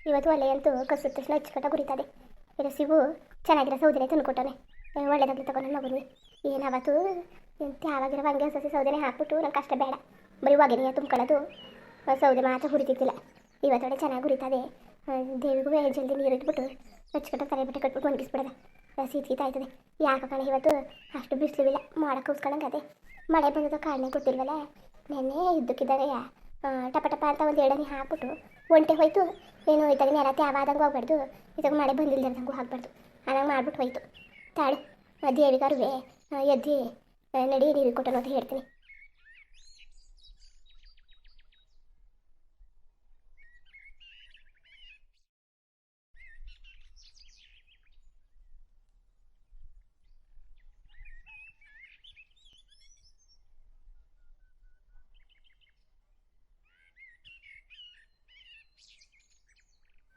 ಇವತ್ತು ಒಲೆ ಅಂತೂ ಕಸದ ತಕ್ಷಣ ಹಚ್ಚಿಕಟ್ಟ ಗುರಿತದೆ. ರಸಿಗೂ ಚೆನ್ನಾಗಿರೋ ಸೌದೆನೆ ತಂದುಕೊಟ್ಟವನೆ. ಒಳ್ಳೆದಾಗಲಿ ತಗೊಂಡು ಮಗುನಿ. ಏನಾವತ್ತು ಯಾವಾಗಿರೋ ಹಂಗೆ ಸಸಿ ಸೌದೆನೆ ಹಾಕ್ಬಿಟ್ಟು ನಂಗೆ ಕಷ್ಟ ಬೇಡ, ಬರೀ ಒಗೆನೆಯ ತುಂಬ್ಕೊಳ್ಳೋದು, ಸೌದೆ ಮಾತ್ರ ಹುರಿತಿದ್ದಿಲ್ಲ. ಇವತ್ತೊಡೆ ಚೆನ್ನಾಗಿ ಹುರಿತದೆ. ದೇವಿಗೂ ಜಲ್ದಿ ನೀರು ಇಟ್ಬಿಟ್ಟು ಹಚ್ಚಿಕಟ್ಟ ತಲೆ ಬಟ್ಟೆ ಕಟ್ಬಿಟ್ಟು ಒಣಗಿಸ್ಬಿಡೋದ. ಸೀತ್ಗೀತ ಆಯ್ತದೆ. ಯಾಕೆ ಕಣ ಇವತ್ತು ಅಷ್ಟು ಬಿಸಿಲಿಲ್ಲ, ಮಾಡಕ್ಕೆ ಉಸ್ಕೊಳ್ಳಂಗೆ ಅದೇ. ಮಳೆ ಬಂದದ ಕಾರಣೆ ಗೊತ್ತಿಲ್ವಲ್ಲ. ನೆನ್ನೆ ಇದ್ದಕ್ಕಿದ್ದಾಗ ಟಪ ಟಪ ಅಂತ ಒಂದು ಎಡನಿ ಹಾಕ್ಬಿಟ್ಟು ಒಂಟೆ ಹೋಯ್ತು. ಏನು ಇದ್ದಾಗ ನೆಲ ತ್ಯಾವಾದಂಗೆ ಹೋಗ್ಬಾರ್ದು, ಇದಾಗ ಮಳೆ ಬಂದಿಲ್ದಂಗೂ ಹಾಕ್ಬಾರ್ದು, ಹಂಗೆ ಮಾಡ್ಬಿಟ್ಟು ಹೋಯ್ತು. ತಾಳು ದೇವಿಗಾರುವೆ ಎದ್ದಿ ನಡಿ ನೀರು ಕೊಟ್ಟನು ಅಂತ ಹೇಳ್ತೀನಿ.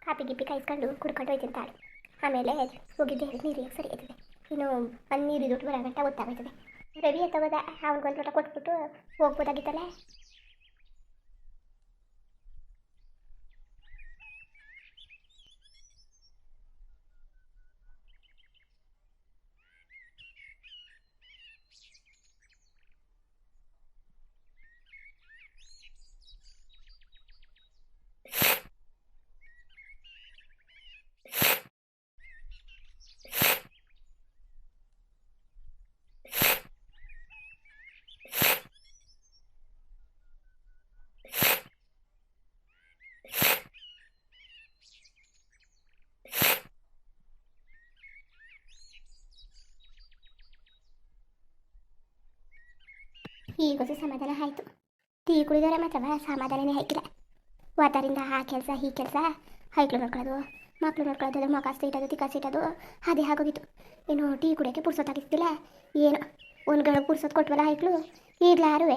ಕಾಪಿ ಗಿಪ್ಪಿ ಕಾಯಿಸ್ಕೊಂಡು ಕುಡ್ಕೊಂಡು ಹೋಯ್ತೀನಿ ತಾಳು. ಆಮೇಲೆ ಹೋಗಿದ್ದೆ ನೀರಿಗೆ ಸರಿ ಆಯ್ತದೆ. ಇನ್ನು ಒಂದು ನೀರು ದುಡ್ಡು ಬರೋ ಗಂಟೆ ಗೊತ್ತಾಗ್ತದೆ. ರವಿ ಎತ್ತವದ ಅವ್ನಿಗೊಂದು ಲೋಟ ಕೊಟ್ಬಿಟ್ಟು ಹೋಗ್ಬೋದಾಗಿತ್ತಲ್ಲ. ಈಗೊಸಿ ಸಮಾಧಾನ ಆಯಿತು. ಟೀ ಕುಡಿದರೆ ಮಾತ್ರವ ಸಮಾಧಾನನೇ ಆಯ್ಕಿಲ್ಲ. ವಾತಾರಿಂದ ಆ ಕೆಲಸ ಈ ಕೆಲಸ, ಹೈಕ್ಳು ನೋಡ್ಕೊಳ್ಳೋದು, ಮಕ್ಕಳು ನೋಡ್ಕೊಳ್ಳೋದು, ಅದು ಮೊಕ ಇಟ್ಟೋದು, ತಿಕ್ಕ ಇಟ್ಟೋದು, ಅದೇ ಆಗೋಗಿತ್ತು. ಏನು ಟೀ ಕುಡಿಯೋಕ್ಕೆ ಪುರ್ಸೊತ್ತಾಗಿತ್ತಿಲ್ಲ. ಏನು ಒಂದು ಗಳಿಗೆ ಪುರ್ಸೊತ್ತು ಕೊಟ್ವಲ್ಲ ಹೈಕ್ಳು, ಈಗಲಾರು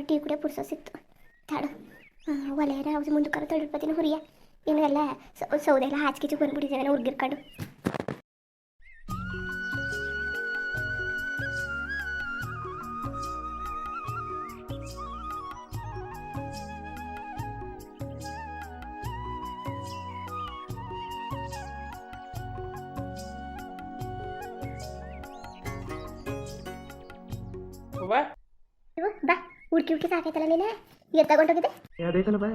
ಟೀ ಕುಡಿಯೋ ಪುರ್ಸೊತ್ತು ಸಿಕ್ತು. ತಾಳು ಒಲೆಯರ ಅವ್ರು ಮುಂದಕ್ಕೆ ತೊಳಿಡ್ಬತ್ತೀನಿ ಹುರಿಯ. ಇನ್ನು ಎಲ್ಲ ಸೌದೆ ಎಲ್ಲ ಹಾಚ್ಕಿಚ್ಚು ಬಂದ್ಬಿಟ್ಟಿದ್ದೇವೆ ಹುರ್ಗಿರ್ಕೊಂಡು. ಬಾ ಹುಡ್ಕಿ ಸಾಕಾಯ್ತಲ್ಲ ನೀನು, ತಗೊಂಡೋಗಿದೆ ಅದೈತಲ್ಲ ಬಾ.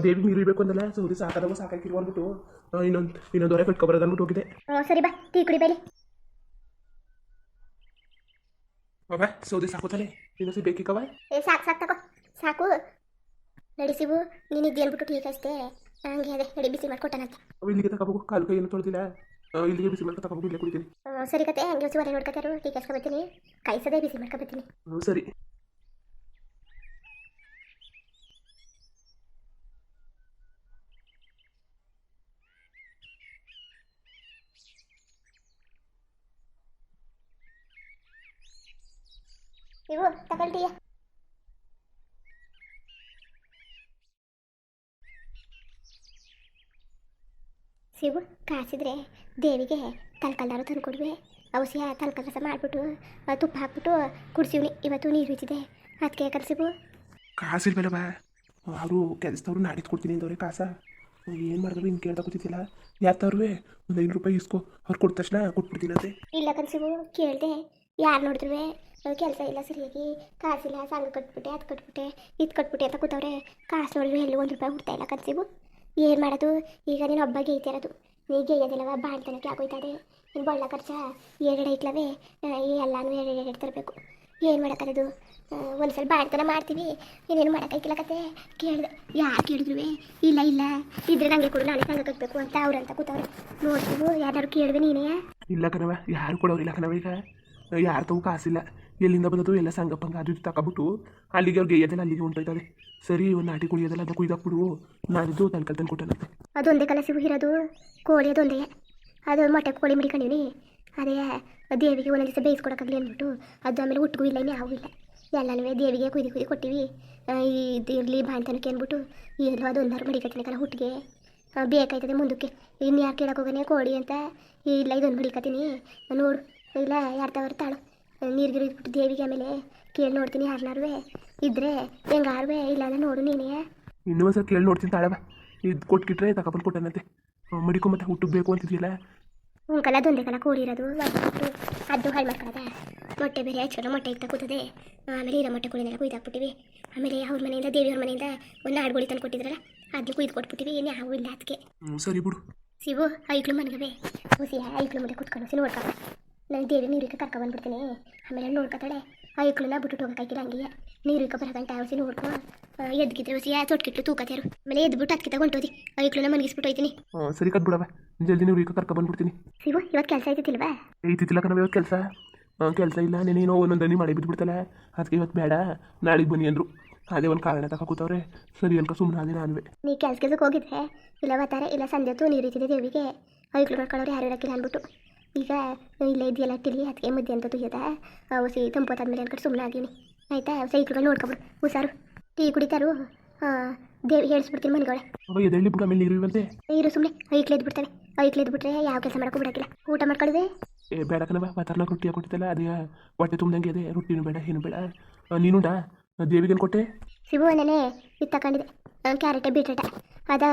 ದೇವಿಗೆ ನೀರು ಇರಬೇಕು ಅಂದಲ್ಲ, ಸೌದಿ ಸಾಕಾದಾಗ ಸಾಕಾಕಿರು ಅಂದ್ಬಿಟ್ಟು ಇನ್ನೊಂದು ಹೊರೆ ಕಟ್ಕೊಬರೋದು ಅಂದ್ಬಿಟ್ಟು ಹೋಗಿದೆ. ಸರಿ ಬಾ ಟೀ ಕುಡಿ ಬೈಲಿ. ಬಾ ಸೌದಿ ಸಾಕೋತಾನೆ, ಇನ್ನೊಂದು ಬೇಕಿಕ್ಕವ. ಸಾಕು ಸಾಕು ತಗೋ ಸಾಕು. ನಡೆಸಿವು ನೀನು ಇದ್ದೆ ಅಂದ್ಬಿಟ್ಟು ಟೀ ಕಾಯಿಸ್ತೆ, ಹಂಗೆ ಅದೇ ನಡಿ ಬಿಸಿ ಮಾಡ್ಕೊಟ್ಟಾನಂತೆ. ಇಲ್ಲಿಗೆ ತಗೋಬೇಕು, ಕಾಲು ಕೈ ಏನು ತೊಳೆದಿಲ್ಲ, ಇಲ್ಲಿಗೆ ಬಿಸಿ ಮಾಡ್ಕೊ ತಗೋಬೇಕು, ಇಲ್ಲೇ ಕುಡಿತೀನಿ. ಸರಿ ಕತೆ ಹಂಗೆ ಹೊಸ ಹೊರೆ ನೋಡ್ಕೊತಾರು. ಟೀ ಕಾಯಿಸ್ಕೊಬತ್ತೀನಿ, ಕಾಯಿಸೋದೇ ಬಿಸಿ ಮಾಡ್ಕೊಬತ್ತೀನಿ. ಸರಿ. ಇವು ತಗೊಳ್ತೀಯ. ಶಿವು ಕಾಸಿದ್ರೆ ದೇವಿಗೆ ತಲ್ಕಲ್ಲಾರು ತಂದು ಕೊಡುವೆ. ಔಷಧ ತಲ್ಕಲ್ ರಸ ಮಾಡಿಬಿಟ್ಟು ತುಪ್ಪ ಹಾಕ್ಬಿಟ್ಟು ಕುಡಿಸಿವ್ನಿ. ಇವತ್ತು ನೀರು ಇಚ್ಚಿದೆ ಅದಕ್ಕೆ ಕಲ್ಸಿವು. ಕಾಸಿಲ್ವಲ್ಲ ಬಾ, ಅವರು ಕೆಲಸದವ್ರು ನಾಡಿದ್ದು ಕೊಡ್ತೀನಿ ಅಂದವ್ರೆ ಕಾಸ. ಏನು ಮಾಡಿದ್ರು ಹಿಂಗೆ ಕೇಳ್ತಾ ಕೂತಿದ್ದಿಲ್ಲ. ಯಾತವ್ರು ಒಂದು ₹5 ಇಸ್ಕೊ, ಅವ್ರು ಕೊಟ್ಟ ತಕ್ಷಣ ಕೊಟ್ಬಿಡ್ತೀನಿ ಅಂತೆ. ಇಲ್ಲ ಕಲ್ಸಿವು ಕೇಳಿದೆ, ಯಾರು ನೋಡಿದ್ರುವೆ ಕೆಲಸ ಇಲ್ಲ ಸರಿಯಾಗಿ, ಕಾಸಿಲ್ಲ, ಸಂಘ ಕಟ್ಬಿಟ್ಟೆ, ಅದು ಕಟ್ಬಿಟ್ಟೆ, ಇದು ಕಟ್ಬಿಟ್ಟೆ ಅಂತ ಕೂತವ್ರೆ. ಕಾಸು ನೋಡಿದ್ರೆ ಎಲ್ಲೂ ₹1 ಹುಡ್ತಾ ಇಲ್ಲ ಕಲ್ಸಿವು. ಏನು ಮಾಡೋದು ಈಗ? ನೀನು ಒಬ್ಬ ಗೇಯ್ತಿರೋದು, ನೀ ಗೇಯೋದಿಲ್ಲವ ಬಾಣ್ತನಕ್ಕೆ ಆಗೋಯ್ತದೆ. ನೀನು ಬಳ್ಳ ಖರ್ಚ ಎರಡೆರಡು ಐತ್ಲವೇ, ಎಲ್ಲನೂ ಎರಡೆರಡು ತರಬೇಕು. ಏನು ಮಾಡೋಕ್ಕದು? ಒಂದ್ಸಲ ಬಾಣ್ತನ ಮಾಡ್ತೀವಿ, ಏನೇನು ಮಾಡೋಕ್ಕಾಯ್ತಿಲ್ಲ ಕತೆ. ಕೇಳಿದೆ, ಯಾರು ಕೇಳಿದ್ರು ಇಲ್ಲ ಇಲ್ಲ ಇದ್ರೆ ನನಗೆ ಕೊಡು, ನಾಳೆ ಸಂಘ ಕಟ್ಟಬೇಕು ಅಂತ ಅವ್ರಂತ ಕೂತವ್ರೆ. ನೋಡ್ತೀವಿ ಯಾರು ಕೇಳಿದೆ ನೀನೇ? ಇಲ್ಲ ಕಣವ, ಯಾರು ಕೊಡೋರಿಲ್ಲ ಕಣವ. ಈಗ ಯಾರು ತಗೋ ಕಾಸಿಲ್ಲ, ಎಲ್ಲಿಂದ ಬಂದದು ಎಲ್ಲ ಸಂಗಪ್ಪಂಗೆ ಅದು ಇದು ತಗೊಬಿಟ್ಟು ಅಲ್ಲಿಗೆ ಅವ್ರಿಗೆ ಗೇಯೋದೆಲ್ಲ ಅಲ್ಲಿಗೆ ಹೊಂಟೋಯ್ತದೆ. ಸರಿ ಒಂದು ನಾಟಿ ಕುಳಿಯೋದೆಲ್ಲ ಅದನ್ನ ಕುಯ್ದಾಕ್ಬಿಡು, ನಾನಿದ್ದು ತನ್ಕಲ್ ತಂದು ಕೊಟ್ಟನಂತೆ. ಅದೊಂದೇ ಕಲಸಿ ಇರೋದು ಕೋಳಿ, ಅದೊಂದೇ. ಅದು ಮೊಟ್ಟೆ ಕೋಳಿ ಮಡಿಕೊಂಡಿವ್ನಿ, ಅದೇ ದೇವಿಗೆ ಒಂದೊಂದು ದಿವಸ ಬೇಯಿಸ್ಕೊಡೋಕ್ಕಾಗಲಿ ಅಂದ್ಬಿಟ್ಟು ಅದು ಆಮೇಲೆ ಉಟ್ಗೂ ಇಲ್ಲ, ಇನ್ನೇ ಯಾವೂ ಇಲ್ಲ. ಎಲ್ಲನೂ ದೇವಿಗೆ ಕುಯ್ದು ಕೊಟ್ಟಿವಿ. ಇದು ಇರಲಿ ಬಾಣ್ತನಕ್ಕೆ ಅಂದ್ಬಿಟ್ಟು ಎಲ್ಲೋ ಅದೊಂದಾರು ಮಡಿಕತ್ತಿನಕಲ್ಲ ಹುಟ್ಟಿಗೆ ಬೇಕಾಯ್ತದೆ ಮುಂದಕ್ಕೆ. ಇನ್ನು ಯಾರು ಕೇಳಕ್ಕೆ ಹೋಗೋಣ ಕೋಳಿ ಅಂತ? ಇಲ್ಲ ಇದೊಂದು ಮಡಿಕತ್ತೀನಿ ನೋಡು. ಇಲ್ಲ ಯಾರು ತಗೋರ್ತಾಳು ನೀರಿಗೆ ಇದ್ಬಿಟ್ಟು ದೇವಿಗೆ ಆಮೇಲೆ ಕೇಳಿ ನೋಡ್ತೀನಿ ಯಾರನ್ನಾರುವೆ ಇದ್ರೆ ಹೆಂಗಾರುವೆ, ಇಲ್ಲ ಅಂದ್ರೆ ನೋಡು ನೀನೇ. ಇನ್ನೂ ಒಂದ್ಸಲ ಕೇಳಿ ನೋಡ್ತೀನಿ ತಾಳವ. ಇದು ಕೊಟ್ಕಿಟ್ರೆ ತಗೊಬಂದು ಕೊಟ್ಟನಂತೆ ಮಡಿಕೊ ಮತ್ತೆ ಹುಟ್ಟಿಗೆ ಬೇಕು ಅಂತಿದೆಯಲ್ಲ. ಕಲ ಅದೊಂದೇ ಕಲ ಕೂಡಿರೋದು ಒಟ್ಟು ಅದು ಹಾಳು ಮಾಡ್ಕೊಳ್ಳೋದ. ಮೊಟ್ಟೆ ಬೇರೆ ಹಚ್ಕೊಂಡು ಮೊಟ್ಟೆ ಇತ್ತ ಕೂತದೆ. ಆಮೇಲೆ ಇರೋ ಮೊಟ್ಟೆ ಕುಳಿನೆಲ್ಲ ಕುಯ್ದಾಕ್ಬಿಟ್ಟಿವಿ. ಆಮೇಲೆ ಅವ್ರ ಮನೆಯಿಂದ ದೇವಿಯವ್ರ ಮನೆಯಿಂದ ಒಂದು ಆಡುಗೋಳಿ ತಂದು ಕೊಟ್ಟಿದ್ರಲ್ಲ, ಅದನ್ನು ಕುಯ್ದು ಕೊಟ್ಬಿಟ್ಟಿವಿ. ಏನು ಯಾವ ಇಲ್ಲ ಅದಕ್ಕೆ. ಸರಿ ಬಿಡು. ಶಿವು ಐಕ್ಳು ಮನೆಗವೆ ಹುಸಿ ಐಕ್ಳು ಮುಂದೆ ಕುತ್ಕೊಂಡು ಹುಸಿ ನೋಡ್ಕೊ. ನಾನು ದೇವಿ ನೀರಿಗೆ ಕರ್ಕೊಬಂದ್ಬಿಡ್ತೀನಿ. ಆಮೇಲೆ ನೋಡ್ಕೊತಾಳೆ. ಐಕ್ಳನ್ನ ಬಿಟ್ಟು ಹೋಗೋಕ್ಕಾಗಿಲ್ಲ. ಹಂಗೆ ನೀರಿಗೆ ಬರಗಂಟ ಹುಸಿ ನೋಡ್ಕೊ. ಎದ್ಗಿದ್ರೆ ಹುಸಿ ತೊಟ್ಕಿಟ್ಲು ತೂಕತ್ಯಾರು. ಆಮೇಲೆ ಎದ್ಬಿಟ್ಟು ಅದಕ್ಕೆ ತಗೊಂಡೋದಿ ಐಕ್ಳನ್ನ ಮನಗಿಸ್ಬಿಟ್ಟು ಹೋಯ್ತೀನಿ. ಸರಿ ಕಟ್ಬಿಡವ, ಜಲ್ದಿ ನೀವು ಈಗ ಕರ್ಕೊಬಂದ್ಬಿಡ್ತೀನಿ. ಶಿವು ಇವತ್ತು ಕೆಲಸ ಐತಿಲ್ವಾ? ಐತಿತ್ತಿಲ್ಲ ಕಣವ ಇವತ್ತು ಕೆಲಸ ಇಲ್ಲ. ನೀನೇನೋ ಒಂದೊಂದು ದನಿ ಮಾಡಿ ಬಿದ್ದುಬಿಡ್ತಲ್ಲ, ಅದಕ್ಕೆ ಇವತ್ತು ಬೇಡ ನಾಳೆಗೆ ಬನ್ನಿ ಅಂದರು. ಅದೇ ಒಂದು ಕಾರಣ ತಕ ಕೂತವ್ರೆ. ಸರಿ ಅನ್ಕ ಸುಮ್ಮನೆ ಅದೇ ನಾನುವೆ. ನೀ ಕೆಲ್ಸಕ್ಕೆ ಹೋಗಿದ್ರೆ ಇಲ್ಲ ಬತ್ತಾರೆ, ಇಲ್ಲ ಸಂಜೆ ಹೊತ್ತು ನೀರು ಇತ್ತಿದೆ ದೇವಿಗೆ ಐಕ್ಳು ನೋಡ್ಕೊಳ್ಳೋರು ಯಾರು ಇರೋಕ್ಕಿಲ್ಲ ಅಂದ್ಬಿಟ್ಟು. ಈಗ ಇಲ್ಲೇ ಇದೆಯಲ್ಲ ಟಿಲಿ ಅದಕ್ಕೆ ಮುದ್ದೆ ಅಂತ ತುಯ್ಯದ ಹುಸಿ ತಂಪೋತಾದ್ಮೇಲೆ ಅನ್ಕೊಂಡು ಸುಮ್ಮನೆ ಆಗಿನಿ. ಆಯಿತಾ? ಹೊಸ ಐಕ್ಳುಗಳು ನೋಡ್ಕೊಬಿಡು. ಹುಷಾರು ಟೀ ಕುಡಿತಾರು. ದೇವಿ ಹೇಳಿಸ್ಬಿಡ್ತೀನಿ ಮನೆಗಳೇ. ಅವ ಎದಳ್ಳಿ ಬಿಡು, ಆಮೇಲೆ ನೀರು ಇರುವಂತೆ. ನೀರು ಸುಮ್ಮನೆ ಐಕ್ಳು ಎದ್ಬಿಡ್ತಾರೆ. ಐಕ್ಳು ಎದ್ಬಿಟ್ರೆ ಯಾವ ಕೆಲಸ ಮಾಡೋಕ್ಕೂ ಬಿಡೋಕ್ಕಿಲ್ಲ. ಊಟ ಮಾಡ್ಕೊಳ್ಳೋದೆ ಬೇಡ ಕಣವ, ವಾತಾವರಣ ರೊಟ್ಟಿ ಹಾಕೊಟ್ಟಿದ್ದಲ್ಲ ಅದೇ ಹೊಟ್ಟೆ ತುಂಬ್ದಂಗೆ ಇದೆ. ರೊಟ್ಟಿನೂ ಬೇಡ ಏನು ಬೇಡ. ನೀನುಂಡ ದೇವಿಗೇನು ಕೊಟ್ಟೆ? ಶಿವು ನೆನೆ ಇದು ತಗೊಂಡಿದ್ದೆ ಕ್ಯಾರೆಟೆ ಬೀಟ್ರೆಟ ಅದ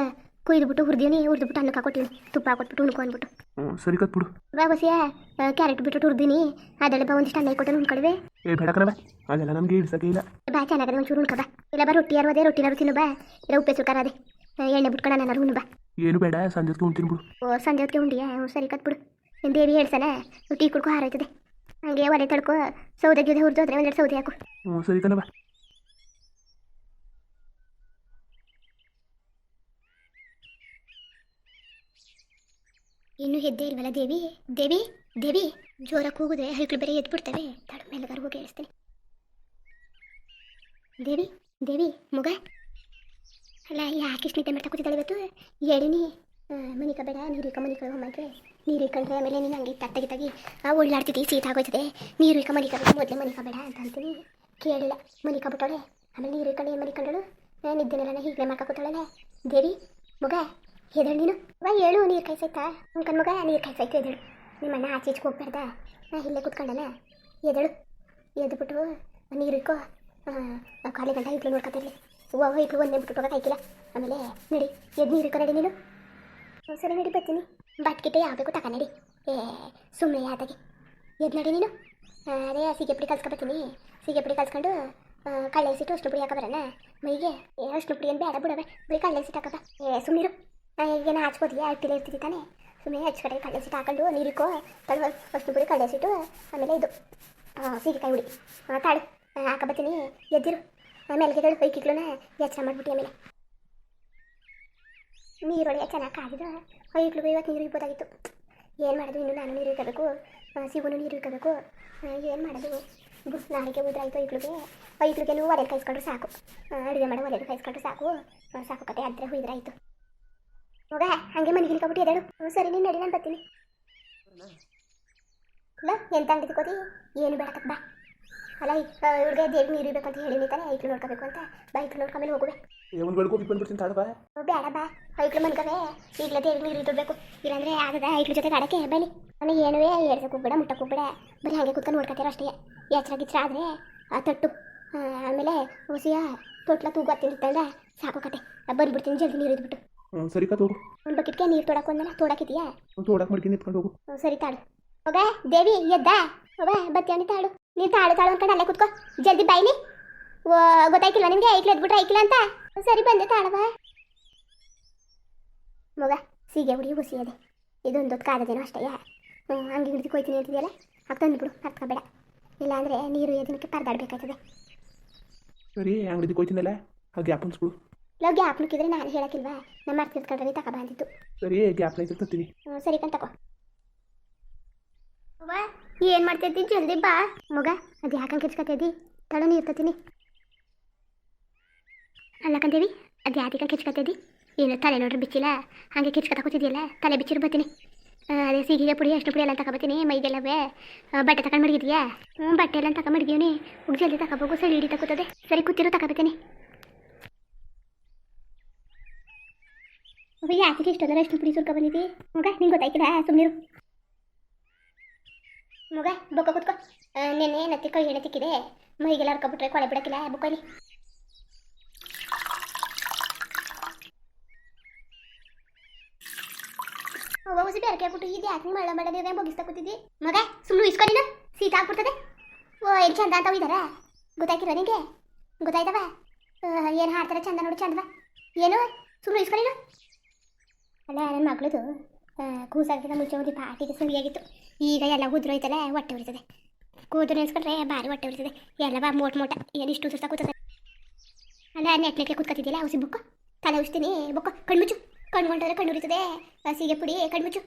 ಕುಯ್ದುಬಿಟ್ಟು ಹುರಿದ್ಬಿಟ್ಟು ಅನ್ನಕ್ಕೆ ಹಾಕೊಟ್ಟಿನಿ. ತುಪ್ಪ ಹಾಕೊಟ್ಬಿಟ್ಟು ಉಣ್ಕೊ ಅಂದ್ಬಿಟ್ಟು. ಸರಿ ಕತ್ಬಿಡು. ಬಸಿಯ ಕ್ಯಾರೆಟ್ ಬಿಟ್ಟು ಹುರಿದೀನಿ. ಅದೆಲ್ಲ ಒಂದಿಷ್ಟು ಅನ್ನ ಕೊಟ್ಟು ಉಣ್ಕೊಳ್ವೆ. ಬೇಡ ಕಣವ, ಅದೆಲ್ಲ ನಮಗೆ ಇಡ್ಸಕ್ಕೆ ಇಲ್ಲ. ಬಾ ಚೆನ್ನಾಗದೆ ಒಂಚೂರು ಉಣ್ಕೊ ಬಾ. ಇಲ್ಲ ಬಾ ರೊಟ್ಟಿ ಯಾರು ಅದೇ ರೊಟ್ಟಿನಾರು ತಿನ್ನು ಬಾ. ಇಲ್ಲ ಉಪ್ಪೆ ಸುಲ್ಕಾರ ಅದೇ ಎಣ್ಣೆ ಬಿಟ್ಕೊಂಡು ನಾನು ಉಣ್ಣು ಬಾ. ಏನು ಬೇಡ, ಸಂಜೆ ಹೊತ್ತಿಗೆ ಉಣ್ತೀನಿ ಬಿಡು. ಸಂಜೆ ಹೊತ್ತಿಗೆ ಉಂಡಿಯಾ? ಸರಿ ಕತ್ಬಿಡು. ನಿಮ್ಮ ದೇವಿ ಹೇಳ್ಸನ ಟೀ ಕುಡ್ಕೊ ಹಾರಾಯ್ತದೆ. ಹಂಗೆ ಒಲೆ ತಡ್ಕೊ. ಸೌದೆ ಗಿದ ಹುರಿದು ಹೋದ್ರೆ ಒಂದೆರಡು ಸೌದೆ ಹಾಕು. ಸರಿ ಕಣವ. ಇನ್ನೂ ಎದ್ದೇ ಇಲ್ವಲ್ಲ ದೇವಿ? ದೇವಿ ದೇವಿ ಜೋರಾಗಿ ಕೂಗಿದ್ರೆ ಹೈಕ್ಳು ಬೇರೆ ಎದ್ಬಿಡ್ತವೆ. ತಡ ಮೇಲೆಗಾರು ಹೋಗಿ ಹೇಳ್ತೀನಿ. ದೇವಿ ದೇವಿ ಮಗ ಅಲ್ಲ ಯಾಕೆ ಇಷ್ಟು ನಿದ್ದೆ ಮಾಡ್ತಾ ಕೂತಿದ್ದಾಳೆ ಇವತ್ತು? ಹೇಳಿನಿ ಮನಿಕ ಬೇಡ ನೀರು ಇಕ್ಕ ಮನಿಕ ಹೋಗಂಗೆ. ನೀರು ಇಕ್ಕಂಡ್ರೆ ಆಮೇಲೆ ನೀನು ಹಂಗೆ ತಗಿ ಒಳ್ಳಾಡ್ತಿದ್ದಿ ಶೀತ ಆಗೋಯ್ತದೆ. ನೀರು ಇಕ್ಕ ಮನಿಕ ಬೇಡ, ಮೊದಲೇ ಮನಿಕ ಬೇಡ ಅಂತ ಅಂತೀನಿ. ಕೇಳಿಲ್ಲ ಮನಿಕ ಬಿಟ್ಟವಳೆ. ಆಮೇಲೆ ನೀರು ಇಕ್ಕಂಡು ಏನು ಮನಿಕೊಂಡಳು? ನಿದ್ದೆನೆಲ್ಲ ಹೀಗೆ ಮಾಡ್ಕೊತಾಳಲ್ಲ. ದೇವಿ ಮಗ ಎದಳು ನೀನು. ಹೇಳು ನೀರು ಕಾಯಿಸೈತಾ? ಉಣ್ಕನ್ ಮಗ ನೀರು ಕಾಯಿಸೈತು ಎದಳು. ನಿಮ್ಮಣ್ಣ ಆಚೆ ಈಚೆಗೆ ಹೋಗ್ಬಾರ್ದ? ಇಲ್ಲೇ ಕೂತ್ಕೊಂಡನ. ಎದಳು ಎದ್ಬಿಟ್ಟು ನೀರು ಇಕ್ಕೋ. ಕಾಲಿ ಗಂಟ ಇಟ್ಲು ನೋಡ್ಕೊತಿರ್ಲಿ. ಹೂವು ಇಟ್ಲು ಒಂದೇ ಬಿಟ್ಟು ಹೋಗೋಕೆ ಆಯ್ಕಿಲ್ಲ. ಆಮೇಲೆ ನಡಿ ಎದ್ದು ನೀರು ಇಕ್ಕೋ. ನಡಿ ನೀನು. ಸರಿ ನಡಿ ಬರ್ತೀನಿ. ಬಟ್ಕಿಟ್ಟೆ ಯಾವಬೇಕು ತಕ ನಡಿ. ಸುಮ್ಮನೆ ಯಾತಾಗೆ ಎದ್ದು ನಡಿ ನೀನು. ಅದೇ ಸೀಗೆ ಪುಡಿ ಕಲ್ಸ್ಕೊಬರ್ತೀನಿ. ಸೀಗೆ ಪುಡಿ ಕಲ್ಸ್ಕೊಂಡು ಕಳ್ಳೆ ಸಿಟ್ಟು ಅಷ್ಟು ಪುಡಿ ಹಾಕಬರೋಣ ಮೈಗೆ. ಅಷ್ಟು ಪುಡಿ ಏನು ಬೇಡ ಬಿಡವೆ, ಬರೀ ಕಳ್ಳೆ ಸಿಟ್ಟು ಹಾಕಪ್ಪ. ಸುಮ್ಮನಿರು. ಏನು ಹಚ್ಕೋತೀಯ ಅಟ್ಟಿಲೆ ಇರ್ತಿದ್ದಿ ತಾನೆ. ಸುಮ್ಮನೆ ಹಚ್ಚ ಕಡೆ ಕಳ್ಳೆ ಸಿಟ್ಟು ಹಾಕೊಂಡು ನೀರಿಕ್ಕೋ. ತಡ ಅಷ್ಟು ಪುಡಿ ಕಳ್ಳೆ ಸಿಟ್ಟು. ಆಮೇಲೆ ಇದು ಸೀಗೆಕಾಯಿ ಹುಡಿ ತಾಳು ಹಾಕಬತ್ತೀನಿ. ಎದ್ದಿರು. ಆಮೇಲೆ ಗೆದಳು ಕೈಕಿಕ್ಲೂನ ಎಚ್ಚರ ಮಾಡಿಬಿಟ್ಟು ಆಮೇಲೆ ನೀರೊಳಗೆ ಚೆನ್ನಾಗಿ ಕಾದಿದ್ರು. ಐಕ್ಳಿಗೆ ಇವತ್ತು ನೀರು ಇರ್ಬೋದಾಗಿತ್ತು. ಏನು ಮಾಡೋದು? ಇನ್ನು ನಾನು ನೀರು ಇಕ್ಕಬೇಕು, ಶಿವನು ನೀರು ಇಕ್ಕಬೇಕು. ಏನು ಮಾಡೋದು? ನಾಳೆಗೆ ಉದ್ರಾಯ್ತು ಐಕ್ಳಿಗೆ ನೀವು ಒಲೆಗೆ ಕಾಯಿಸ್ಕೊಂಡ್ರೆ ಸಾಕು. ಅಡುಗೆ ಮಾಡೋ ಒಲೆಗೆ ಕಾಯಿಸ್ಕೊಂಡ್ರೆ ಸಾಕು. ಸಾಕು ಕತೆ ಆದರೆ ಹುಯ್ದ್ರಾಯ್ತು. ಮಗ ಹಾಗೆ ಮನೆಗೆ ಇಳ್ಕೊಬಿಟ್ಟು ಎದಳು. ಸರಿ ನೀನು ನಡಿ, ನಾನು ಬರ್ತೀನಿ. ಇಲ್ಲ ಎಂತ ಅಂಗಡಿ ಕೋತಿ ಏನು ಬೇಡಕತ್ ಬಾ. ಅಲ್ಲ ಇವ್ರಿಗೆ ದೇವಿ ನೀರು ಇರಬೇಕು ಅಂತ ಹೇಳಿ ತಾನೆ ಐಕ್ಳು ನೋಡ್ಕೋಬೇಕು ಅಂತ. ಬಾ ಐಕ್ಳು ನೋಡ್ಕೊಂಡ್ಮೇಲೆ ಹೋಗುವೆ. ಒಂದು ಬೆಳಗ್ಗೆ ಹೋಗಿ ಬಂದ್ಬಿಡ್ತೀನಿ ತಾಳವಾ. ಬೇಡ ಬಾ ಐಕ್ಳು ಮನ್ಕವೆ. ಈಗಲೇ ದೇವಿ ನೀರು ಇಟ್ಟಿರ್ಬೇಕು. ಇಲ್ಲಾಂದ್ರೆ ಆಗದ ಐಕ್ಳು ಜೊತೆ ಆಡಕ್ಕೆ ಬನ್ನಿ. ನನಗೆ ಏನುವೇ ಏರ್ಸಕ್ಕೆ ಹೋಗ್ಬೇಡ, ಮುಟ್ಟಕ್ಕೆ ಹೋಗ್ಬೇಡ. ಬರೀ ಹಾಗೆ ಕೂತ್ಕೊಂಡು ನೋಡ್ಕೊತೀರೋ ಅಷ್ಟೇ. ಎಚ್ಚರ ಗಿಚ್ಚರ ಆದರೆ ಆ ತಟ್ಟು ಆಮೇಲೆ ಹುಸಿಯ ತೊಟ್ಲ ತೂಗುತ್ತಿರ್ತಂದ ಸಾಕು ಕತೆ. ಬಂದ್ಬಿಡ್ತೀನಿ ಜಲ್ದಿ ನೀರು ಇದ್ಬಿಟ್ಟು. ಸರಿ ಕತ್ ಹೋಗು. ಒಂದು ಬಕೆಟ್ಗೆ ನೀರು ತೊಡಕ್ಕೆ ಒಂದಲ್ಲ ತೋಡಕ್ಕಿದೆಯಾ? ತೋಡಕ್ಕೆ ಮಡ್ಕೊಂಡು ನಿಂತ್ಕೊಂಡು ಹೋಗು. ಸರಿ ತಾಳು. ಹೋಗ ದೇವಿ ಎದ್ದ ಹೋಗ ಬತ್ತಿ ತಾಳು. ನೀನು ತಾಳು ಅನ್ಕೊಂಡು ಅಲ್ಲೇ ಕುತ್ಕೋ. ಜಲ್ದಿ ಬಾಯ್ಲಿ. ಗೊತ್ತಾಯ್ತಿಲ್ಲ ನಿಮಗೆ ಐಕ್ಳು ಎದ್ಬಿಟ್ರೆ ಐಕ್ಲ ಅಂತ? ಸರಿ ಬಂದೆ ತಾಳವ. ಮಗ ಸೀಗೆ ಹುಡಿ ಹುಸಿ ಅದೇ ಇದೊಂದು ಕಾದದೇನೋ ಅಷ್ಟೇ. ಹಂಗೆ ಹಿಡಿದು ಕೊಯ್ತೀನಿ ಅಂತಿದೆಯಲ್ಲ ಆಗ ತಂದುಬಿಡು, ಅರ್ತ್ಕೋಬೇಡ. ಇಲ್ಲಾಂದರೆ ನೀರು ಎದಕ್ಕೆ ಪರದಾಡಬೇಕಾಯ್ತದೆ. ಸರಿ ಅಂಗಡಿ ಕೊಯ್ತೀನಲ್ಲ ಆ ಗ್ಯಾಪ್ ಅನ್ಸ್ಬಿಡು. ಇಲ್ಲ ಗ್ಯಾಪ್ ನುಕ್ಕಿದ್ರೆ ನಾನು ಹೇಳಕ್ಕಿಲ್ವಾ? ನಮ್ಮ ಅರ್ಥ ತಿಳ್ಕೊಂಡ್ರೆ ತಕ ಬಂದಿತ್ತು. ಸರಿ ಗ್ಯಾಪ್ ಲೈಟ್ ತರ್ತೀನಿ. ಸರಿ ಕಣ್ ತಗೋ. ಏನು ಮಾಡ್ತಿದ್ದಿ? ಜಲ್ದಿ ಬಾ ಮಗ. ಅದು ಯಾಕಂಗೆ ಕೆಚ್ಕತ್ತಿದ್ದಿ? ತಡ ನೀರು ತತ್ತೀನಿ. ಅಲ್ಲಕ್ಕಂತೀವಿ ಅದು ಯಾಕೆ ಕೆಚ್ಕತ್ತಿದ್ದಿ? ಏನು ತಲೆ ನೋಡ್ರಿ ಬಿಚ್ಚಿಲ್ಲ, ಹಾಗೆ ಕೆಚ್ಕತ್ತ ಕೂತಿದ್ಯಲ್ಲ. ತಲೆ ಬಿಚ್ಚಿರು ಬರ್ತೀನಿ. ಅದೇ ಸೀಗಿಗೆ ಪುಡಿ ಅಷ್ಟು ಪುಡಿ ಎಲ್ಲ ತಗೊಬತ್ತೀನಿ. ಮೈಗೆಲ್ಲವೇ ಬಟ್ಟೆ ತಗೊಂಡು ಮಡಗಿದ್ಯಾ? ಬಟ್ಟೆ ಎಲ್ಲ ತಗೊಂಡು ಮಡಗಿವ್ನಿ. ಹುಡುಗಿ ಜಲ್ದಿ ತಗೋಬೇಕು, ಸರಿ ಹಿಡಿ ತಗೋತದೆ. ಸರಿ ಕೂತಿರು ತಗೊಬತ್ತೀನಿ. ಯಾಕೆ ಇಷ್ಟೊಂದ್ರೆ ಅಷ್ಟು ಪುಡಿ ಸುರ್ಕೊ ಬಂದಿದ್ದಿ ಮಗ? ನಿಂಗೆ ಗೊತ್ತಾಯ್ತಿಲ್ಲ, ಸುಮ್ಮನಿರು ಮಗ. ಬೊಕ್ಕ ಕೂತ್ಕೊ. ನೆನ್ನೆ ನತ್ತಿ ಕೈ ಎಣ್ಣೆ ತಿಕ್ಕಿದೆ, ಮೈಗೆಲ್ಲ ಹರ್ಕೊಬಿಟ್ರೆ ಕೊಳೆ ಬಿಡಕ್ಕಿಲ್ಲ. ಬುಕ್ಕಲಿ ಒಸಿ ಬೇರೆ ಹಾಕ್ಬಿಟ್ಟು ಇದು ಯಾಕೆ ಮಳ ಮಾಡದೆ ಮುಗಿಸ್ತಾ ಕೂತಿದ್ದಿ ಮಗ ಸುಮ್ಮನೆ ಇಸ್ಕೊಂಡಿನ ಸೀತ ಆಗ್ಬಿಡ್ತದೆ ಓ ಏನು ಚಂದ ಅಂತಾವ ಇದಾರ ಗೊತ್ತಾಯ್ತಿರ ನಿಂಗೆ ಗೊತ್ತಾಯ್ತವ ಏನು ಹಾಡ್ತಾರೆ ಚಂದ ನೋಡು ಚಂದವ ಏನು ಸುಮ್ಮನೆ ಇಸ್ಕೊಂಡಿನ ಅಲ್ಲ ನನ್ನ ಮಗಳದು ಕೂಸಾಗಿದ್ದ ಮುಂಚೆ ಒಂದು ಪಾಟಿಗೆ ಸರಿಯಾಗಿತ್ತು ಈಗ ಎಲ್ಲ ಉದ್ರೋಯ್ತಲ್ಲ ಹೊಟ್ಟೆ ಉರಿತದೆ ಕೂದಲು ನೆನೆಸ್ಕೊಂಡ್ರೆ ಭಾರಿ ಹೊಟ್ಟೆ ಉರಿತದೆ ಎಲ್ಲ ಬಾ ಮೋಟ ಏನು ಇಷ್ಟು ಉಸಿರ್ತಾ ಕೂತದೆ ಅಲ್ಲ ನೆಟ್ಲೆಕ್ಕೆ ಕೂತ್ಕೊತಿದ್ದಿಲ್ಲ ಔಸಿ ಬುಕ್ಕ ತಲೆ ಉಸ್ತೀನಿ ಬುಕ್ಕ ಕಣ್ಮುಚ್ಚು ಕಣ್ಕೊಂಡ್ರೆ ಕಣ್ಣು ಉರಿತದೆ ಸೀಗೆ ಪುಡಿ ಕಣ್ಮುಚ್ಚು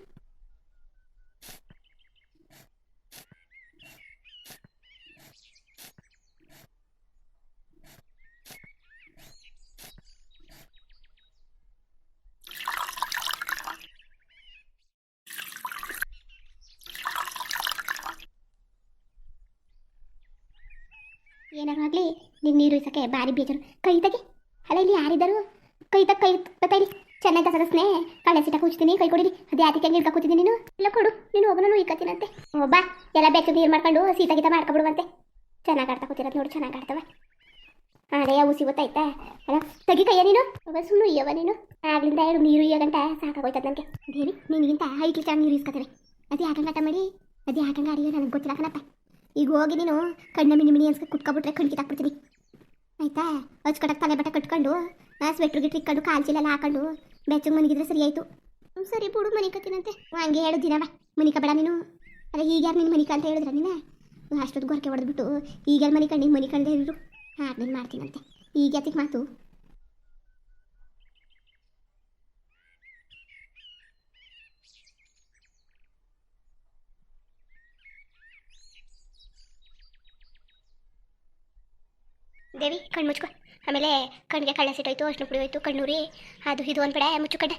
ಏನಾರು ಆಗಲಿ ನಿಂಗೆ ನೀರು ಇಸಕ್ಕೆ ಭಾರಿ ಬೇಜಾರು ಕೈ ತೆಗಿ ಅಲ್ಲ ಇಲ್ಲಿ ಯಾರಿದ್ದರು ಕೈ ತೈಲಿ ಚೆನ್ನಾಗಿ ಸದಸ್ನೆ ಕಳೆ ಸಿಟ್ಟ ಕೂಚ್ತೀನಿ ಕೈ ಕೊಡಿರಿ ಅದು ಯಾತಕ್ಕೆ ಹೆಂಗೆ ಹಿಡ್ಕೊ ಕೂತಿದ್ದೀನಿ ನೀನು ಇಲ್ಲ ಕೊಡು ನೀನು ಹೋಗೋಣ ನಾನು ಇಕ್ಕತ್ತೀನಂತೆ ಬಾ ಎಲ್ಲ ಬೆಚ್ಚ ನೀರು ಮಾಡ್ಕೊಂಡು ಸೀತ ಗೀತ ಮಾಡ್ಕೊಬಿಡುವಂತೆ ಚೆನ್ನಾಗಿ ಆಡ್ತಾ ಕೂತಿರೋದು ನೋಡಿ ಚೆನ್ನಾಗಿ ಆಡ್ತವ ಅದೇ ಉಸಿ ಗೊತ್ತಾಯ್ತಾ ಅಲ್ಲ ತೆಗಿ ಕೈಯ ನೀನು ಸುಮ್ಮನೆ ಇಯ್ಯವ ನೀನು ಆಗ್ಲಿಂದ ಎರಡು ನೀರು ಇಯ್ಯ ಗಂಟ ಸಾಕಾಗೋಯ್ತದ ನನಗೆ ದೇವಿ ನಿನಗಿಂತ ಐಟ್ಲಿ ಚೆನ್ನಾಗಿ ನೀರು ಇಸ್ಕೊತವೆ ಅದು ಯಾಕಂಗ ಆಟ ಮಾಡಿ ಅದು ಯಾಕಂಗ ಅಡಿಗೆ ನನಗೆ ಗೊತ್ತಿಲ್ಲ ಕಣಪ್ಪ ಈಗ ಹೋಗಿ ನೀನು ಕಣ್ಣ ಮಿನಿ ಅನ್ಸ್ಕೊಂಡು ಕುತ್ಕೊಬಿಟ್ರೆ ಕಣ್ಣಿಗೆ ತಾಕ್ಬಿಡ್ತೀನಿ ಆಯ್ತಾ ಹಚ್ಕಡಕ್ಕೆ ತಲೆ ಬಟ್ಟೆ ಕಟ್ಕೊಂಡು ಸ್ವೆಟ್ರ್ ಗಿಟ್ರ್ ಇಕ್ಕೊಂಡು ಕಾಲ್ಚಿಲೆಲ್ಲ ಹಾಕೊಂಡು ಬೆಚ್ಚಗೆ ಮನಿಗಿದ್ರೆ ಸರಿ ಆಯಿತು ಸರಿ ಬಿಡು ಮನೆ ಕತ್ತೀನಂತೆ ಹಂಗೆ ಹೇಳು ದಿನವ ಮನಿಕ ಬೇಡ ನೀನು ಅಲ್ಲ ಈಗ ಯಾರು ನಿನ್ನ ಮನಿಕ ಅಂತ ಹೇಳಿದ್ರ ನೀನು ಅಷ್ಟೊತ್ತು ಗೊರಕೆ ಹೊಡೆದ್ಬಿಟ್ಟು ಈಗ ಮನೆ ಕಣ್ಣು ಮನೆ ಕಂಡೇ ಇರು ಹಾಂ ನೀನು ಮಾಡ್ತೀನಂತೆ ಈಗ ಯಾತಿಗೆ ಮಾತು ದೇವಿ ಕಣ್ಣು ಮುಚ್ಕೊ ಆಮೇಲೆ ಕಣ್ಣಿಗೆ ಕಳ್ಳೆ ಸಿಟ್ಟೋಯ್ತು ಅಷ್ಟು ಪುಡಿ ಹೋಯ್ತು ಕಣ್ಣೂರಿ ಅದು ಇದು ಒಂದು ಕಡೆ ಮುಚ್ಚು ಕಡ್ಡೆ